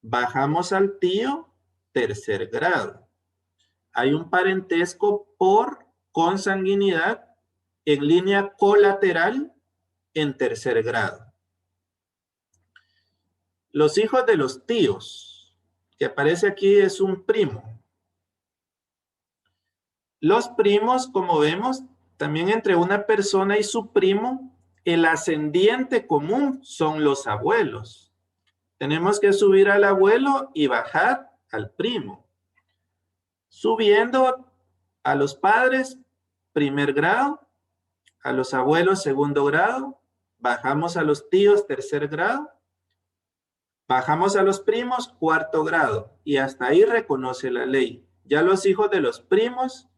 S1: Bajamos al tío, tercer grado. Hay un parentesco por consanguinidad en línea colateral en tercer grado. Los hijos de los tíos, que aparece aquí, es un primo. Los primos, como vemos, también entre una persona y su primo, el ascendiente común son los abuelos. Tenemos que subir al abuelo y bajar al primo. Subiendo a los padres, primer grado, a los abuelos, segundo grado, bajamos a los tíos, tercer grado, bajamos a los primos, cuarto grado, y hasta ahí reconoce la ley. Ya los hijos de los primos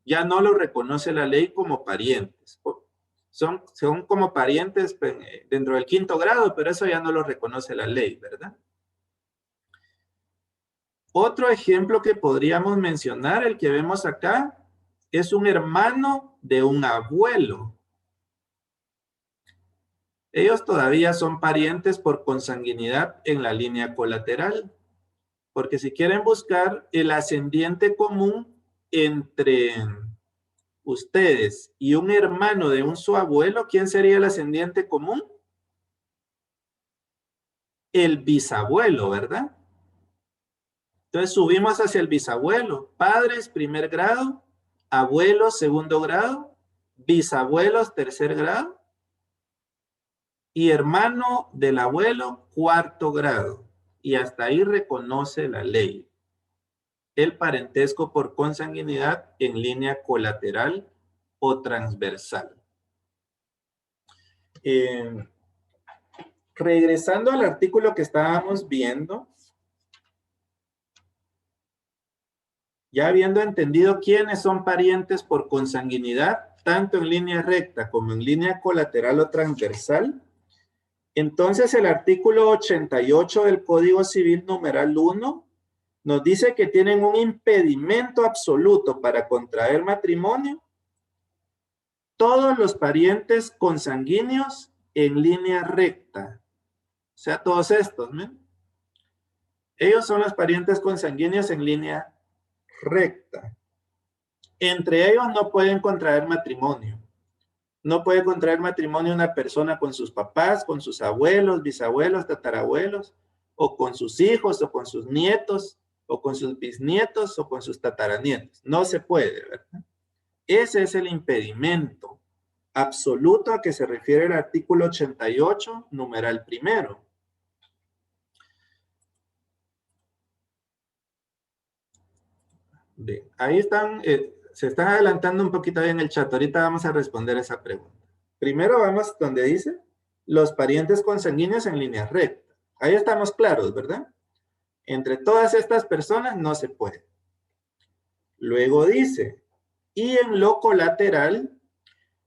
S1: ya no los reconoce la ley como parientes. Son como parientes dentro del quinto grado, pero eso ya no lo reconoce la ley, ¿verdad? Otro ejemplo que podríamos mencionar, el que vemos acá, es un hermano de un abuelo. Ellos todavía son parientes por consanguinidad en la línea colateral, porque si quieren buscar el ascendiente común entre ustedes y un hermano de un su abuelo, ¿quién sería el ascendiente común? El bisabuelo, ¿verdad? Entonces subimos hacia el bisabuelo. Padres, primer grado. Abuelos, segundo grado. Bisabuelos, tercer grado. Y hermano del abuelo, cuarto grado. Y hasta ahí reconoce la ley el parentesco por consanguinidad en línea colateral o transversal. Regresando al artículo que estábamos viendo, ya habiendo entendido quiénes son parientes por consanguinidad, tanto en línea recta como en línea colateral o transversal, entonces el artículo 88 del Código Civil numeral 1 nos dice que tienen un impedimento absoluto para contraer matrimonio todos los parientes consanguíneos en línea recta. O sea, todos estos, ¿ven? Ellos son los parientes consanguíneos en línea recta. Entre ellos no pueden contraer matrimonio. No puede contraer matrimonio una persona con sus papás, con sus abuelos, bisabuelos, tatarabuelos, o con sus hijos, o con sus nietos, o con sus bisnietos, o con sus tataranietos. No se puede, ¿verdad? Ese es el impedimento absoluto a que se refiere el artículo 88, numeral primero. Bien, ahí están, se están adelantando un poquito ahí en el chat. Ahorita vamos a responder esa pregunta. Primero vamos donde dice los parientes consanguíneos en línea recta. Ahí estamos claros, ¿verdad? Entre todas estas personas no se puede. Luego dice, y en lo colateral,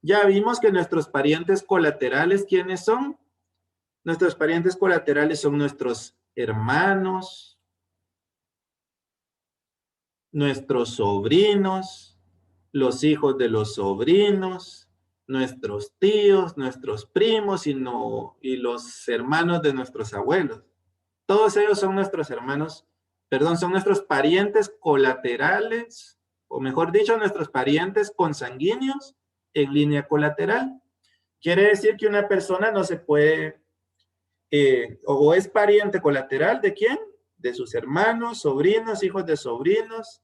S1: ya vimos que nuestros parientes colaterales, ¿quiénes son? Nuestros parientes colaterales son nuestros hermanos, nuestros sobrinos, los hijos de los sobrinos, nuestros tíos, nuestros primos y los hermanos de nuestros abuelos. Todos ellos son nuestros hermanos, perdón, son nuestros parientes colaterales, o mejor dicho, nuestros parientes consanguíneos en línea colateral. Quiere decir que una persona no se puede, o es pariente colateral ¿de quién? De sus hermanos, sobrinos, hijos de sobrinos,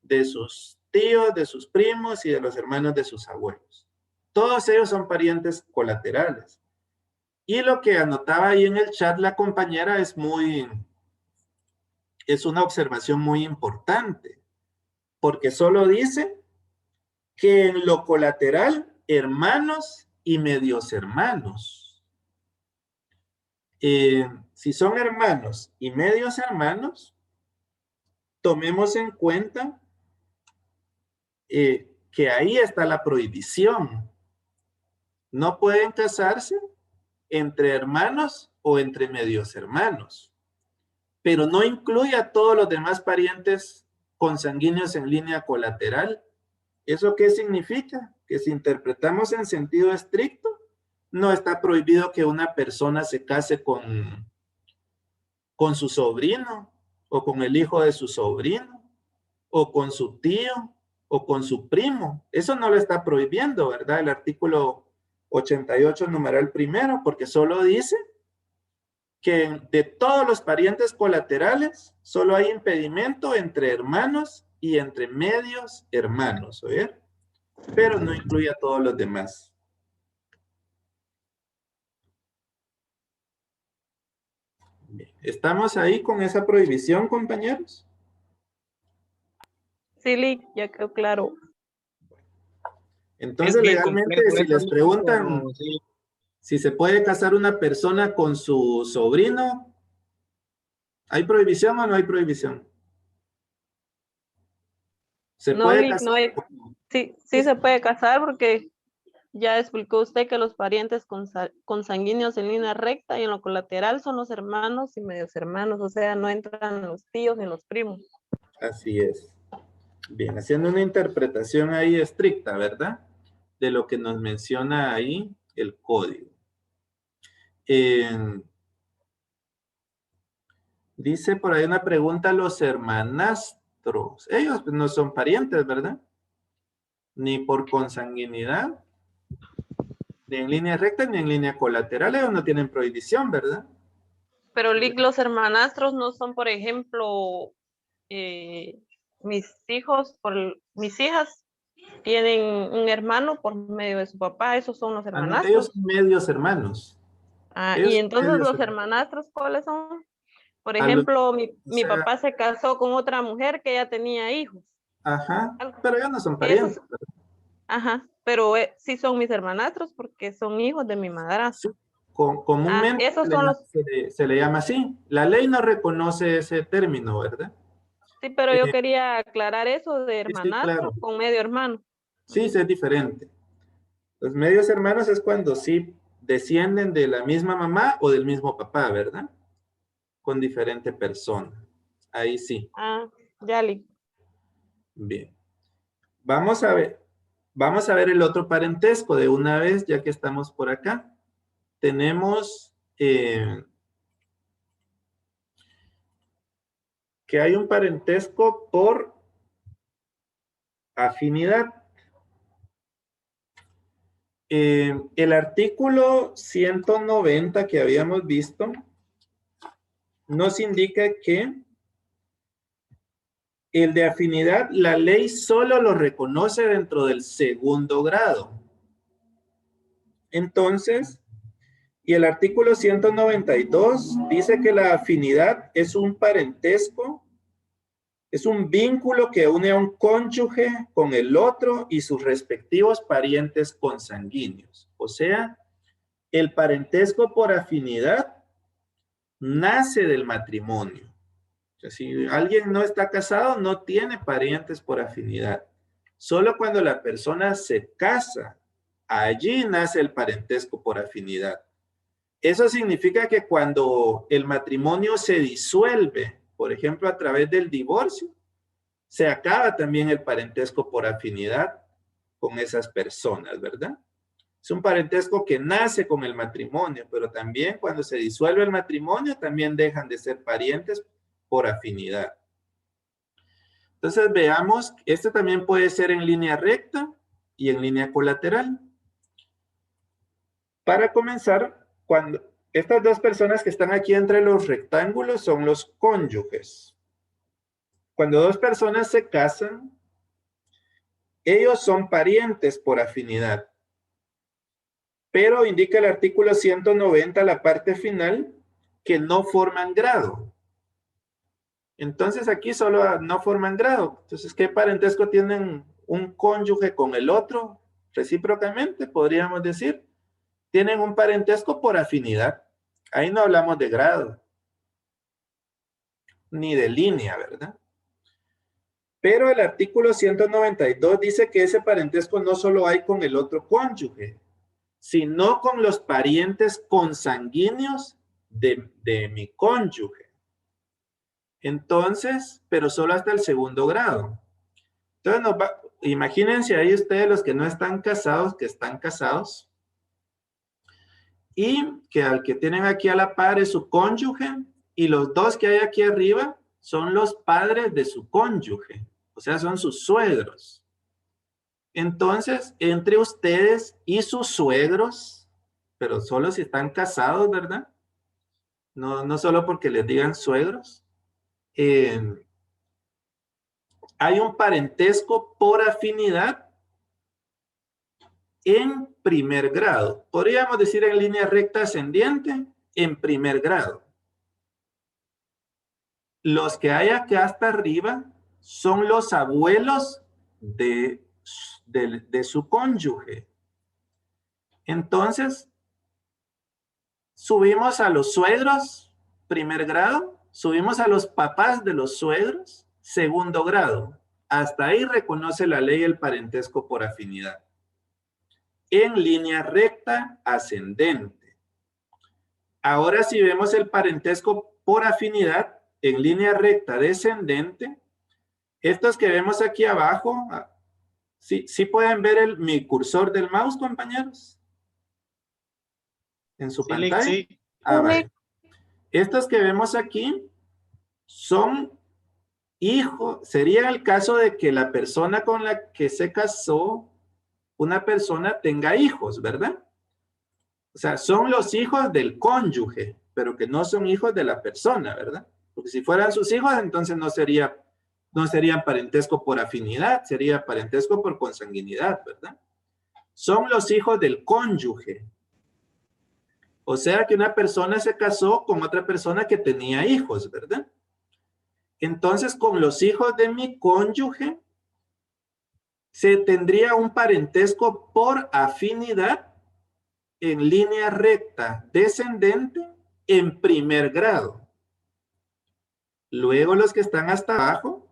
S1: de sus tíos, de sus primos y de los hermanos de sus abuelos. Todos ellos son parientes colaterales. Y lo que anotaba ahí en el chat la compañera es una observación muy importante, porque solo dice que en lo colateral, hermanos y medios hermanos. Si son hermanos y medios hermanos, tomemos en cuenta que ahí está la prohibición. No pueden casarse entre hermanos o entre medios hermanos, pero no incluye a todos los demás parientes consanguíneos en línea colateral ¿Eso qué significa? Que si interpretamos en sentido estricto, no está prohibido que una persona se case con su sobrino, o con el hijo de su sobrino, o con su tío, o con su primo. Eso no lo está prohibiendo, ¿verdad? El artículo 88, numeral primero, porque solo dice que de todos los parientes colaterales, solo hay impedimento entre hermanos y entre medios hermanos, ¿oye? Pero no incluye a todos los demás. Bien. ¿Estamos ahí con esa prohibición, compañeros?
S5: Sí, Lick, ya quedó claro.
S1: Entonces,
S3: Es bien
S1: legalmente,
S3: complejo
S1: si
S3: eso,
S1: les
S3: Lick,
S1: preguntan
S3: pero sí.
S1: si se puede casar una persona con su sobrino, ¿hay prohibición o no hay prohibición? ¿Se
S5: No,
S1: puede
S5: Lick,
S1: casar?
S5: no hay. Sí, sí se puede casar porque ya explicó usted que los parientes consanguíneos en línea recta y en lo colateral son los hermanos y medios hermanos, o sea, no entran los tíos ni los primos.
S1: Así es. Bien, haciendo una interpretación ahí estricta, ¿verdad? De lo que nos menciona ahí el código. Dice por ahí una pregunta, los hermanastros. Ellos no son parientes, ¿verdad? Ni por consanguinidad, ni en línea recta, ni en línea colateral. Ellos no tienen prohibición, ¿verdad?
S5: Pero Lick, los hermanastros no son, por ejemplo, mis hijas tienen un hermano por medio de su papá, esos son los
S1: Ellos
S5: hermanastros.
S1: son medios hermanos.
S5: Y
S1: Ellos son
S5: entonces
S1: medios
S5: los
S1: hermanos.
S5: hermanastros, ¿cuáles son? Por
S1: A los-
S5: ejemplo,
S1: o
S5: mi
S1: sea,
S5: papá se casó con otra mujer que ya tenía hijos.
S1: ajá,
S5: Algo.
S1: pero ellos no son
S5: Esos,
S1: parientes.
S5: ajá, pero sí son mis hermanastros porque son hijos de mi madrastra.
S1: Sí, comúnmente
S5: Esos son los,
S1: se le llama así. La ley no reconoce ese término, ¿verdad?
S5: sí, pero yo
S1: Eh,
S5: quería aclarar eso de
S1: sí, sí, claro.
S5: hermanastro con medio hermano.
S1: Sí, sí, es diferente. Los medios hermanos es cuando sí descienden de la misma mamá o del mismo papá, ¿verdad? Con diferente persona. Ahí sí.
S5: Ya, Lick.
S1: Bien. Vamos a ver el otro parentesco de una vez, ya que estamos por acá. Tenemos que hay un parentesco por afinidad. El artículo 190 que habíamos visto nos indica que el de afinidad, la ley solo lo reconoce dentro del segundo grado. Entonces, y el artículo 192 dice que la afinidad es un parentesco, es un vínculo que une a un cónyuge con el otro y sus respectivos parientes consanguíneos. O sea, el parentesco por afinidad nace del matrimonio. O sea, si alguien no está casado, no tiene parientes por afinidad. Solo cuando la persona se casa, allí nace el parentesco por afinidad. Eso significa que cuando el matrimonio se disuelve, por ejemplo, a través del divorcio, se acaba también el parentesco por afinidad con esas personas, ¿verdad? Es un parentesco que nace con el matrimonio, pero también cuando se disuelve el matrimonio, también dejan de ser parientes por afinidad. Entonces veamos, este también puede ser en línea recta y en línea colateral. Para comenzar, cuando estas dos personas que están aquí entre los rectángulos son los cónyuges. Cuando dos personas se casan, ellos son parientes por afinidad. Pero indica el artículo 190, la parte final, que no forman grado. Entonces aquí solo no forman grado. Entonces, ¿qué parentesco tienen un cónyuge con el otro? Recíprocamente, podríamos decir. Tienen un parentesco por afinidad. Ahí no hablamos de grado. Ni de línea, ¿verdad? Pero el artículo 192 dice que ese parentesco no solo hay con el otro cónyuge, sino con los parientes consanguíneos de mi cónyuge. Entonces, pero solo hasta el segundo grado. Entonces, imagínense ahí ustedes los que no están casados, que están casados, y que al que tienen aquí a la par es su cónyuge, y los dos que hay aquí arriba son los padres de su cónyuge, o sea, son sus suegros. Entonces, entre ustedes y sus suegros, pero solo si están casados, ¿verdad? No solo porque les digan suegros. Hay un parentesco por afinidad en primer grado. Podríamos decir en línea recta ascendiente, en primer grado. Los que hay acá hasta arriba son los abuelos de su cónyuge. Entonces, subimos a los suegros, primer grado, subimos a los papás de los suegros, segundo grado. Hasta ahí reconoce la ley el parentesco por afinidad. En línea recta ascendente. Ahora si vemos el parentesco por afinidad en línea recta descendente, estos que vemos aquí abajo, ¿sí pueden ver mi cursor del mouse, compañeros? En su pantalla.
S3: Sí.
S1: Vale. Estos que vemos aquí son hijos. Sería el caso de que la persona con la que se casó, una persona tenga hijos, ¿verdad? O sea, son los hijos del cónyuge, pero que no son hijos de la persona, ¿verdad? Porque si fueran sus hijos, entonces no serían parentesco por afinidad, sería parentesco por consanguinidad, ¿verdad? Son los hijos del cónyuge. O sea que una persona se casó con otra persona que tenía hijos, ¿verdad? Entonces, con los hijos de mi cónyuge, se tendría un parentesco por afinidad en línea recta descendente en primer grado. Luego los que están hasta abajo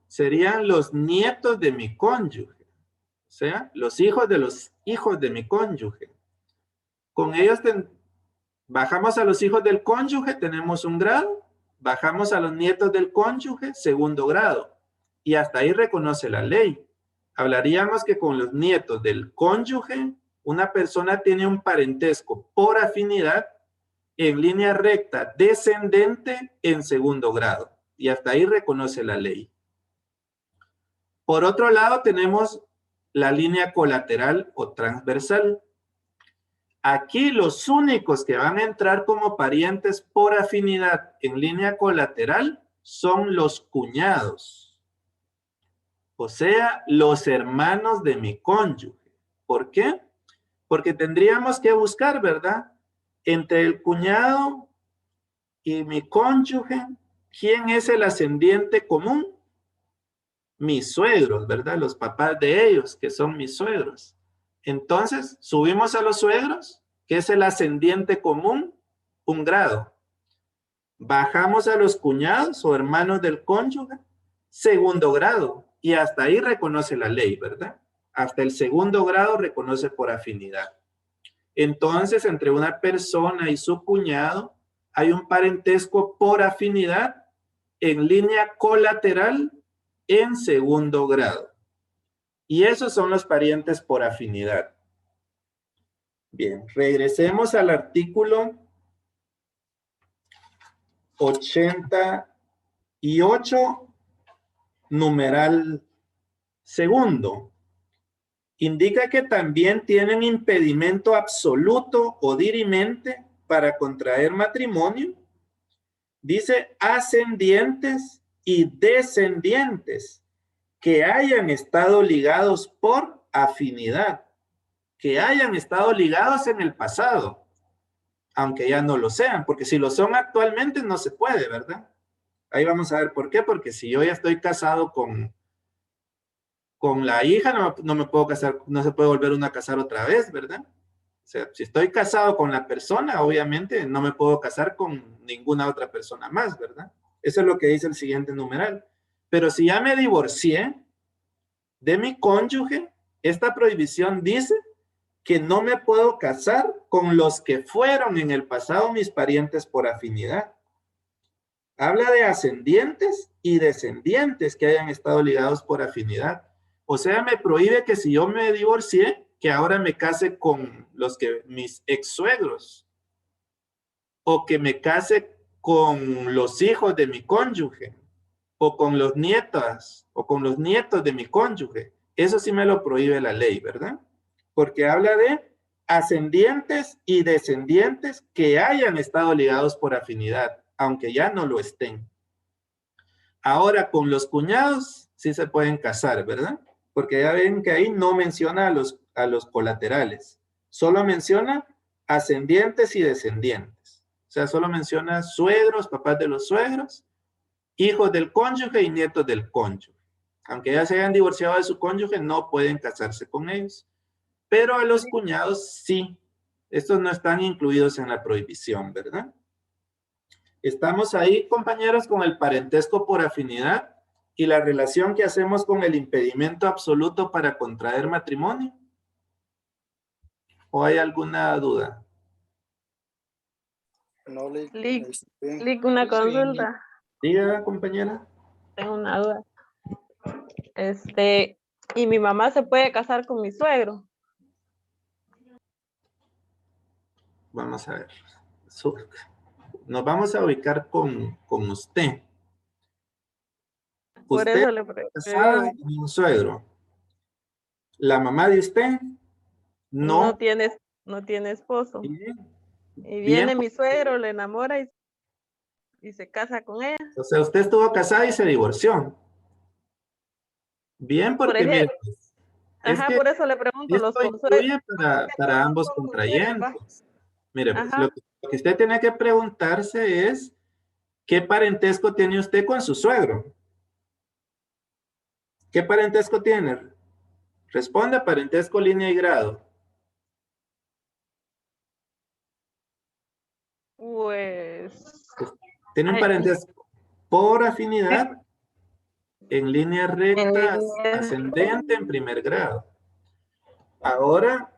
S1: serían los nietos de mi cónyuge. O sea, los hijos de mi cónyuge. Con ellos bajamos a los hijos del cónyuge, tenemos un grado. Bajamos a los nietos del cónyuge, segundo grado. Y hasta ahí reconoce la ley. Hablaríamos que con los nietos del cónyuge, una persona tiene un parentesco por afinidad en línea recta descendente en segundo grado. Y hasta ahí reconoce la ley. Por otro lado, tenemos la línea colateral o transversal. Aquí los únicos que van a entrar como parientes por afinidad en línea colateral son los cuñados. O sea, los hermanos de mi cónyuge. ¿Por qué? Porque tendríamos que buscar, ¿verdad? Entre el cuñado y mi cónyuge, ¿quién es el ascendiente común? Mis suegros, ¿verdad? Los papás de ellos, que son mis suegros. Entonces, subimos a los suegros, que es el ascendiente común, un grado. Bajamos a los cuñados o hermanos del cónyuge, segundo grado. Y hasta ahí reconoce la ley, ¿verdad? Hasta el segundo grado reconoce por afinidad. Entonces, entre una persona y su cuñado, hay un parentesco por afinidad en línea colateral en segundo grado. Y esos son los parientes por afinidad. Bien, regresemos al artículo 88, numeral segundo. Indica que también tienen impedimento absoluto o dirimente para contraer matrimonio. Dice ascendientes y descendientes que hayan estado ligados por afinidad, que hayan estado ligados en el pasado, aunque ya no lo sean, porque si lo son actualmente no se puede, ¿verdad? Ahí vamos a ver por qué, porque si yo ya estoy casado con la hija, no me puedo casar, no se puede volver a casar otra vez, ¿verdad? O sea, si estoy casado con la persona, obviamente no me puedo casar con ninguna otra persona más, ¿verdad? Eso es lo que dice el siguiente numeral. Pero si ya me divorcié de mi cónyuge, esta prohibición dice que no me puedo casar con los que fueron en el pasado mis parientes por afinidad. Habla de ascendientes y descendientes que hayan estado ligados por afinidad. O sea, me prohíbe que si yo me divorcié, que ahora me case con mis ex suegros, o que me case con los hijos de mi cónyuge, o con los nietos, o con los nietos de mi cónyuge. Eso sí me lo prohíbe la ley, ¿verdad? Porque habla de ascendientes y descendientes que hayan estado ligados por afinidad, aunque ya no lo estén. Ahora, con los cuñados sí se pueden casar, ¿verdad? Porque ya ven que ahí no menciona a los colaterales. Solo menciona ascendientes y descendientes. O sea, solo menciona suegros, papás de los suegros, hijos del cónyuge y nietos del cónyuge. Aunque ya se hayan divorciado de su cónyuge, no pueden casarse con ellos. Pero a los cuñados sí. Estos no están incluidos en la prohibición, ¿verdad? Estamos ahí, compañeros, con el parentesco por afinidad y la relación que hacemos con el impedimento absoluto para contraer matrimonio. ¿O hay alguna duda?
S2: No, Lick.
S5: Lick, una consulta.
S1: Diga, compañera.
S5: Tengo una duda. ¿Y mi mamá se puede casar con mi suegro?
S1: Vamos a ver. Nos vamos a ubicar con usted.
S5: Por
S1: Usted
S5: eso le
S1: está casada con un suegro. La mamá de usted no
S5: tiene esposo.
S1: Bien.
S5: Y viene mi suegro, le enamora y se casa con ella.
S1: O sea, usted estuvo casada y se divorció. Bien, porque mire, es que
S5: por eso le pregunto.
S1: esto incluye para ambos contrayentes. Mire, pues, lo que usted tiene que preguntarse es, ¿qué parentesco tiene usted con su suegro? ¿Qué parentesco tiene? Responda, parentesco, línea y grado.
S5: Pues...
S1: Tiene un parentesco por afinidad en línea recta ascendente en primer grado. Ahora,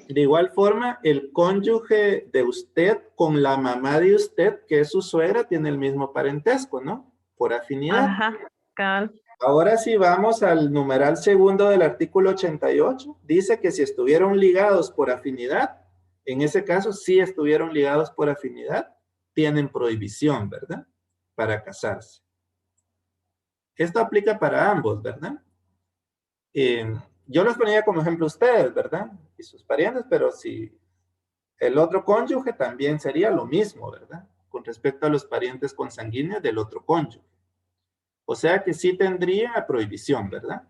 S1: de igual forma, el cónyuge de usted con la mamá de usted, que es su suegra, tiene el mismo parentesco, ¿no? Por afinidad.
S5: Ajá, claro.
S1: Ahora sí vamos al numeral segundo del artículo 88. Dice que si estuvieron ligados por afinidad, en ese caso sí estuvieron ligados por afinidad, tienen prohibición, ¿verdad? Para casarse. Esto aplica para ambos, ¿verdad? Yo los ponía como ejemplo ustedes, ¿verdad? Y sus parientes, pero si el otro cónyuge también sería lo mismo, ¿verdad? Con respecto a los parientes consanguíneos del otro cónyuge. O sea que sí tendría prohibición, ¿verdad?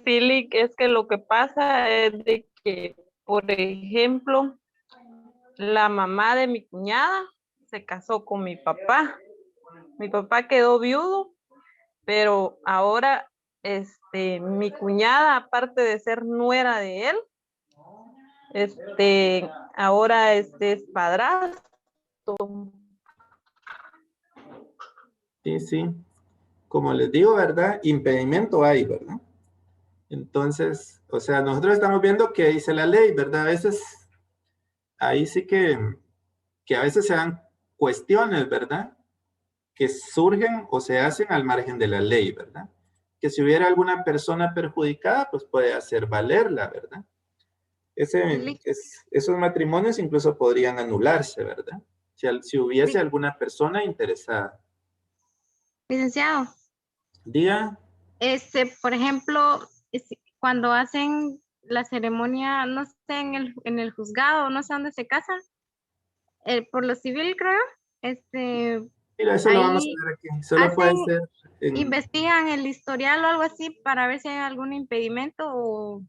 S5: Sí, es que lo que pasa es de que, por ejemplo, la mamá de mi cuñada se casó con mi papá. Mi papá quedó viudo, pero ahora mi cuñada, aparte de ser nuera de él, ahora es padrastro.
S1: Sí, sí. Como les digo, ¿verdad? Impedimento hay, ¿verdad? Entonces, o sea, nosotros estamos viendo que dice la ley, ¿verdad? A veces, ahí sí que a veces se dan cuestiones, ¿verdad? Que surgen o se hacen al margen de la ley, ¿verdad? Que si hubiera alguna persona perjudicada, pues puede hacer valerla, ¿verdad? Esos matrimonios incluso podrían anularse, ¿verdad? Si hubiese alguna persona interesada.
S4: Licenciado,
S1: Diga.
S4: por ejemplo, cuando hacen la ceremonia, no sé, en el juzgado, no sé dónde se casan, por lo civil, creo,
S1: Mira, eso lo vamos a ver aquí. Solo puede ser...
S4: ¿investigan el historial o algo así para ver si hay algún impedimento o...?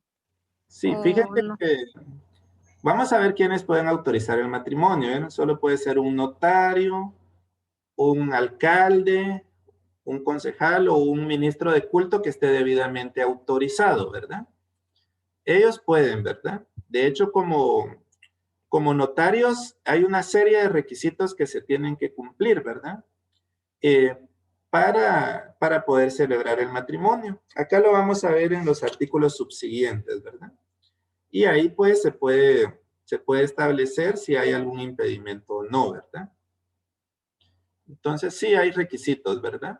S1: Sí, fíjate que... Vamos a ver quiénes pueden autorizar el matrimonio, ¿eh? Solo puede ser un notario, un alcalde, un concejal o un ministro de culto que esté debidamente autorizado, ¿verdad? Ellos pueden, ¿verdad? De hecho, como notarios hay una serie de requisitos que se tienen que cumplir, ¿verdad? Para poder celebrar el matrimonio. Acá lo vamos a ver en los artículos subsiguientes, ¿verdad? Y ahí pues se puede establecer si hay algún impedimento o no, ¿verdad? Entonces sí hay requisitos, ¿verdad?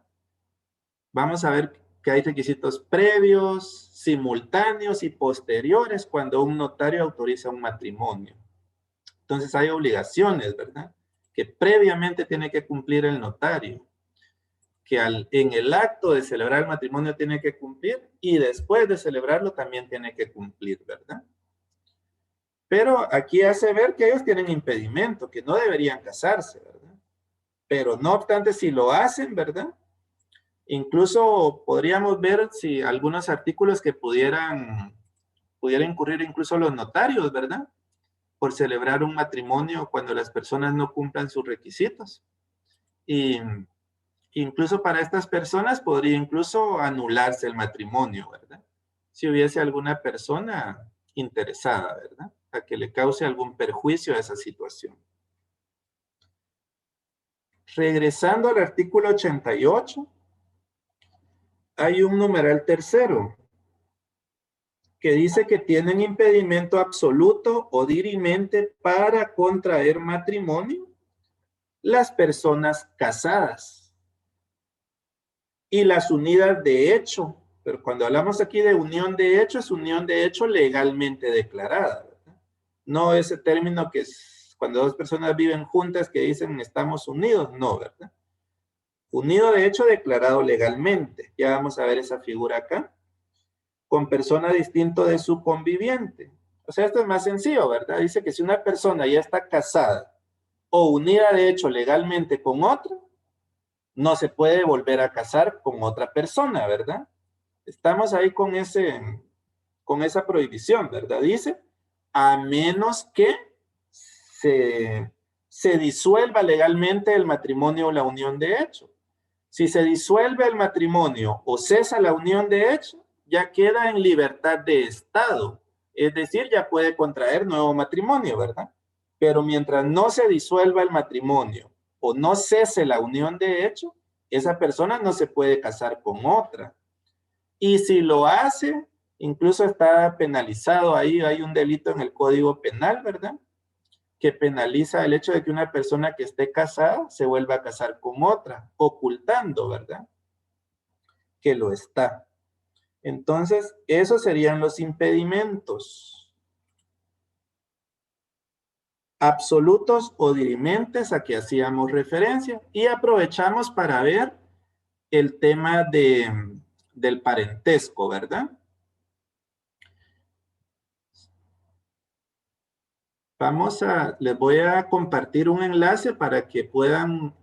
S1: Vamos a ver que hay requisitos previos, simultáneos y posteriores cuando un notario autoriza un matrimonio. Entonces hay obligaciones, ¿verdad? Que previamente tiene que cumplir el notario, que en el acto de celebrar el matrimonio tiene que cumplir y después de celebrarlo también tiene que cumplir, ¿verdad? Pero aquí hace ver que ellos tienen impedimento, que no deberían casarse, ¿verdad? Pero no obstante, si lo hacen, ¿verdad? Incluso podríamos ver si algunos artículos que pudieran incurrir incluso los notarios, ¿verdad? Por celebrar un matrimonio cuando las personas no cumplan sus requisitos. Y incluso para estas personas podría incluso anularse el matrimonio, ¿verdad? Si hubiese alguna persona interesada, ¿verdad? A que le cause algún perjuicio a esa situación. Regresando al artículo 88, hay un numeral tercero que dice que tienen impedimento absoluto o dirimente para contraer matrimonio las personas casadas y las unidas de hecho. Pero cuando hablamos aquí de unión de hecho, es unión de hecho legalmente declarada, ¿verdad? No ese término que es cuando dos personas viven juntas que dicen estamos unidos, no, ¿verdad? Unido de hecho declarado legalmente. Ya vamos a ver esa figura acá. Con persona distinto de su conviviente. O sea, esto es más sencillo, ¿verdad? Dice que si una persona ya está casada o unida de hecho legalmente con otra, no se puede volver a casar con otra persona, ¿verdad? Estamos ahí con esa prohibición, ¿verdad? Dice, a menos que se disuelva legalmente el matrimonio o la unión de hecho. Si se disuelve el matrimonio o cesa la unión de hecho, ya queda en libertad de estado. Es decir, ya puede contraer nuevo matrimonio, ¿verdad? Pero mientras no se disuelva el matrimonio o no cese la unión de hecho, esa persona no se puede casar con otra. Y si lo hace, incluso está penalizado ahí, hay un delito en el Código Penal, ¿verdad? Que penaliza el hecho de que una persona que esté casada se vuelva a casar con otra, ocultando, ¿verdad? Que lo está. Entonces, esos serían los impedimentos absolutos o dirimentes a que hacíamos referencia. Y aprovechamos para ver el tema del parentesco, ¿verdad? Les voy a compartir un enlace para que puedan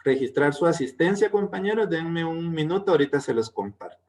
S1: registrar su asistencia, compañeros. Denme un minuto, ahorita se los comparto.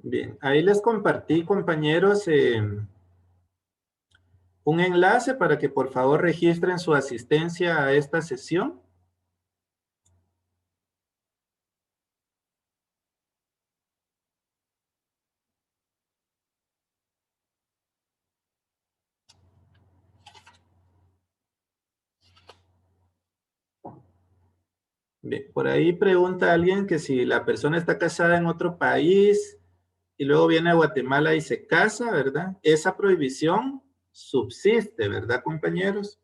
S1: Bien, ahí les compartí, compañeros, un enlace para que por favor registren su asistencia a esta sesión. Bien, por ahí pregunta alguien que si la persona está casada en otro país y luego viene a Guatemala y se casa, ¿verdad? Esa prohibición subsiste, ¿verdad, compañeros?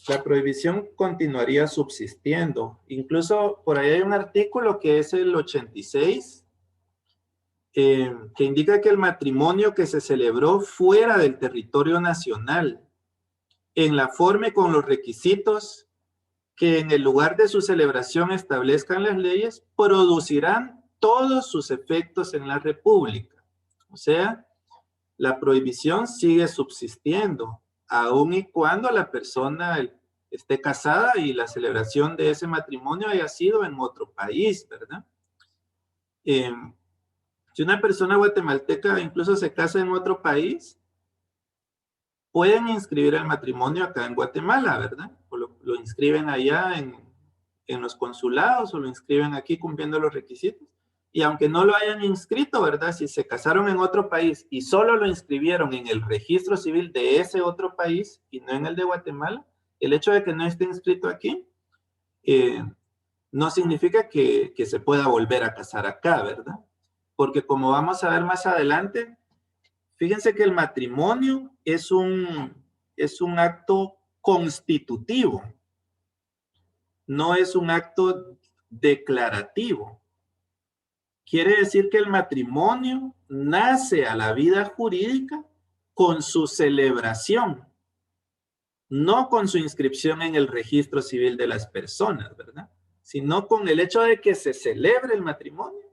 S1: La prohibición continuaría subsistiendo. Incluso por ahí hay un artículo que es el 86, que indica que el matrimonio que se celebró fuera del territorio nacional, en la forma y con los requisitos que en el lugar de su celebración establezcan las leyes, producirán todos sus efectos en la República. O sea, la prohibición sigue subsistiendo, aun y cuando la persona esté casada y la celebración de ese matrimonio haya sido en otro país, ¿verdad? Si una persona guatemalteca incluso se casa en otro país, pueden inscribir el matrimonio acá en Guatemala, ¿verdad? O lo inscriben allá en los consulados o lo inscriben aquí cumpliendo los requisitos. Y aunque no lo hayan inscrito, ¿verdad? Si se casaron en otro país y solo lo inscribieron en el registro civil de ese otro país y no en el de Guatemala, el hecho de que no esté inscrito aquí no significa que se pueda volver a casar acá, ¿verdad? Porque como vamos a ver más adelante, fíjense que el matrimonio es un acto constitutivo, no es un acto declarativo. Quiere decir que el matrimonio nace a la vida jurídica con su celebración, no con su inscripción en el registro civil de las personas, ¿verdad? Sino con el hecho de que se celebre el matrimonio,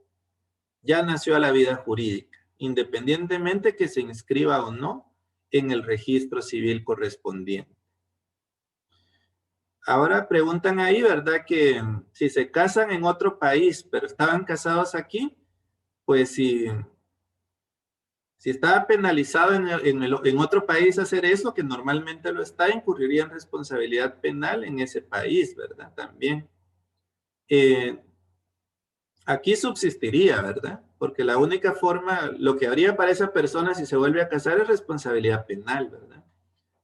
S1: ya nació a la vida jurídica, independientemente que se inscriba o no en el registro civil correspondiente. Ahora preguntan ahí, ¿verdad? Que si se casan en otro país, pero estaban casados aquí, pues si estaba penalizado en otro país hacer eso, que normalmente lo está, incurriría en responsabilidad penal en ese país, ¿verdad? También. Aquí subsistiría, ¿verdad? Porque la única forma, lo que habría para esa persona si se vuelve a casar es responsabilidad penal, ¿verdad?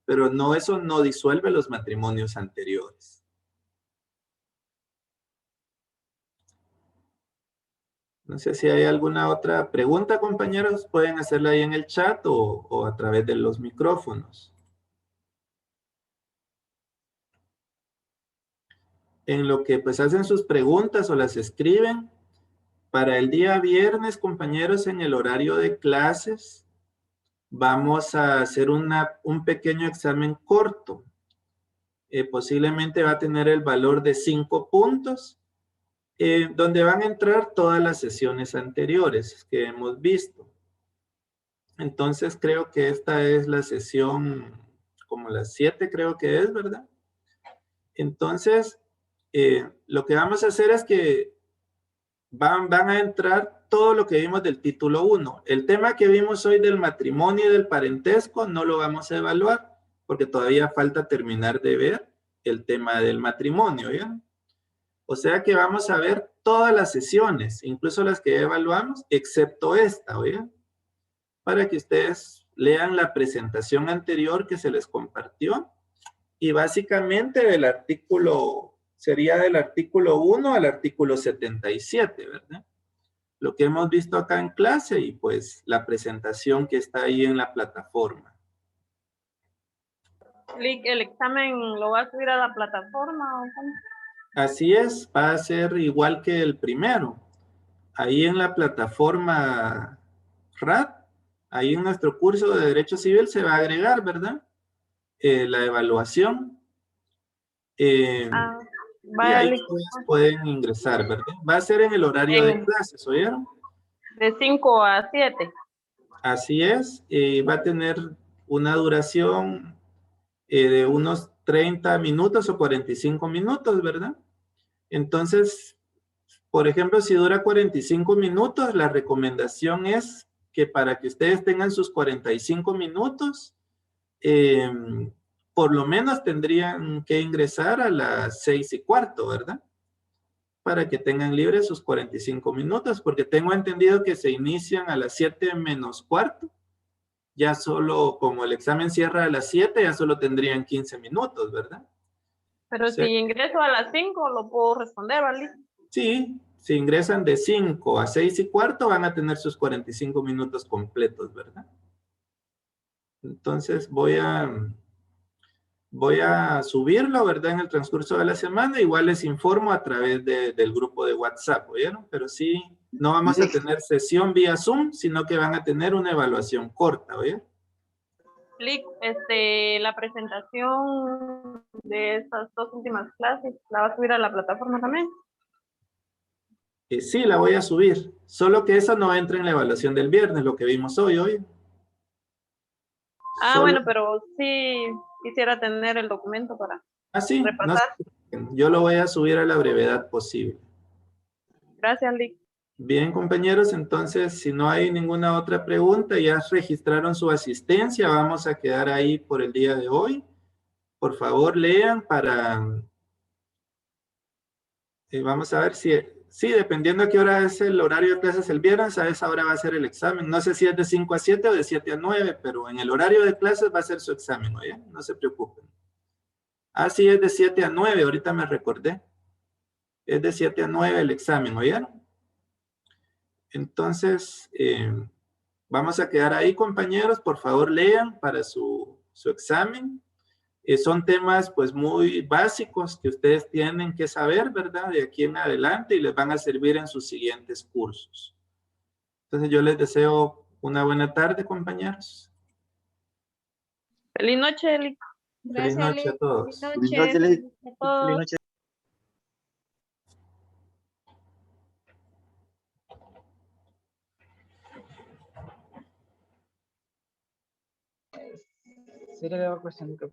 S1: Pero no, eso no disuelve los matrimonios anteriores. No sé si hay alguna otra pregunta, compañeros. Pueden hacerla ahí en el chat o a través de los micrófonos. En lo que pues hacen sus preguntas o las escriben, para el día viernes, compañeros, en el horario de clases, vamos a hacer un pequeño examen corto. Posiblemente va a tener el valor de 5 puntos, donde van a entrar todas las sesiones anteriores que hemos visto. Entonces creo que esta es la sesión como las 7 creo que es, ¿verdad? Entonces, lo que vamos a hacer es que van a entrar todo lo que vimos del título 1. El tema que vimos hoy del matrimonio y del parentesco no lo vamos a evaluar porque todavía falta terminar de ver el tema del matrimonio, ¿ya? O sea que vamos a ver todas las sesiones, incluso las que evaluamos, excepto esta, ¿ya? Para que ustedes lean la presentación anterior que se les compartió y básicamente del artículo, sería del artículo 1 al artículo 77, ¿verdad? Lo que hemos visto acá en clase y pues la presentación que está ahí en la plataforma.
S5: ¿El examen lo va a subir a la plataforma o cómo?
S1: Así es, va a ser igual que el primero. Ahí en la plataforma RAD, ahí en nuestro curso de Derecho Civil se va a agregar, ¿verdad? La evaluación. Y ahí ustedes pueden ingresar, ¿verdad? Va a ser en el horario de clases, ¿oyeron?
S5: De 5 a 7.
S1: Así es, va a tener una duración de unos 30 minutos o 45 minutos, ¿verdad? Entonces, por ejemplo, si dura 45 minutos, la recomendación es que para que ustedes tengan sus 45 minutos, por lo menos tendrían que ingresar a las 6:15, ¿verdad? Para que tengan libres sus 45 minutos, porque tengo entendido que se inician a las 7:15. Ya solo, como el examen cierra a las 7, ya solo tendrían 15 minutos, ¿verdad?
S5: Pero
S1: Sí.
S5: si ingreso a las 5, lo puedo responder, ¿vale?
S1: Sí, si ingresan de 5 a 6:15, van a tener sus 45 minutos completos, ¿verdad? Entonces voy a subirlo, ¿verdad? En el transcurso de la semana. Igual les informo a través del grupo de WhatsApp, ¿oyeron? Pero sí, no vamos a tener sesión vía Zoom, sino que van a tener una evaluación corta, ¿oyeron?
S5: Lick, la presentación de estas 2 últimas clases, ¿la va a subir a la plataforma también?
S1: Sí, la voy a subir. Solo que esa no entra en la evaluación del viernes, lo que vimos hoy.
S5: Ah,
S1: Solo-
S5: bueno, pero sí quisiera tener el documento para
S1: sí, no se
S5: repasar.
S1: preocupen. Yo lo voy a subir a la brevedad posible.
S5: Gracias, Lick.
S1: Bien, compañeros, entonces, si no hay ninguna otra pregunta, ya registraron su asistencia, vamos a quedar ahí por el día de hoy. Por favor, lean vamos a ver sí, dependiendo a qué hora es el horario de clases el viernes, a esa hora va a ser el examen. No sé si es de 5 a 7 o de 7 a 9, pero en el horario de clases va a ser su examen, ¿oye? No se preocupen. Ah, sí, es de 7 a 9, ahorita me recordé. Es de 7 a 9 el examen, ¿oyeron? Entonces, vamos a quedar ahí, compañeros. Por favor, lean para su examen. Son temas, pues, muy básicos que ustedes tienen que saber, ¿verdad? De aquí en adelante y les van a servir en sus siguientes cursos. Entonces, yo les deseo una buena tarde, compañeros.
S5: Feliz noche, Lick.
S1: Feliz noche a todos.
S4: Feliz noche.
S5: A todos.
S7: Sí, le veo cuestión de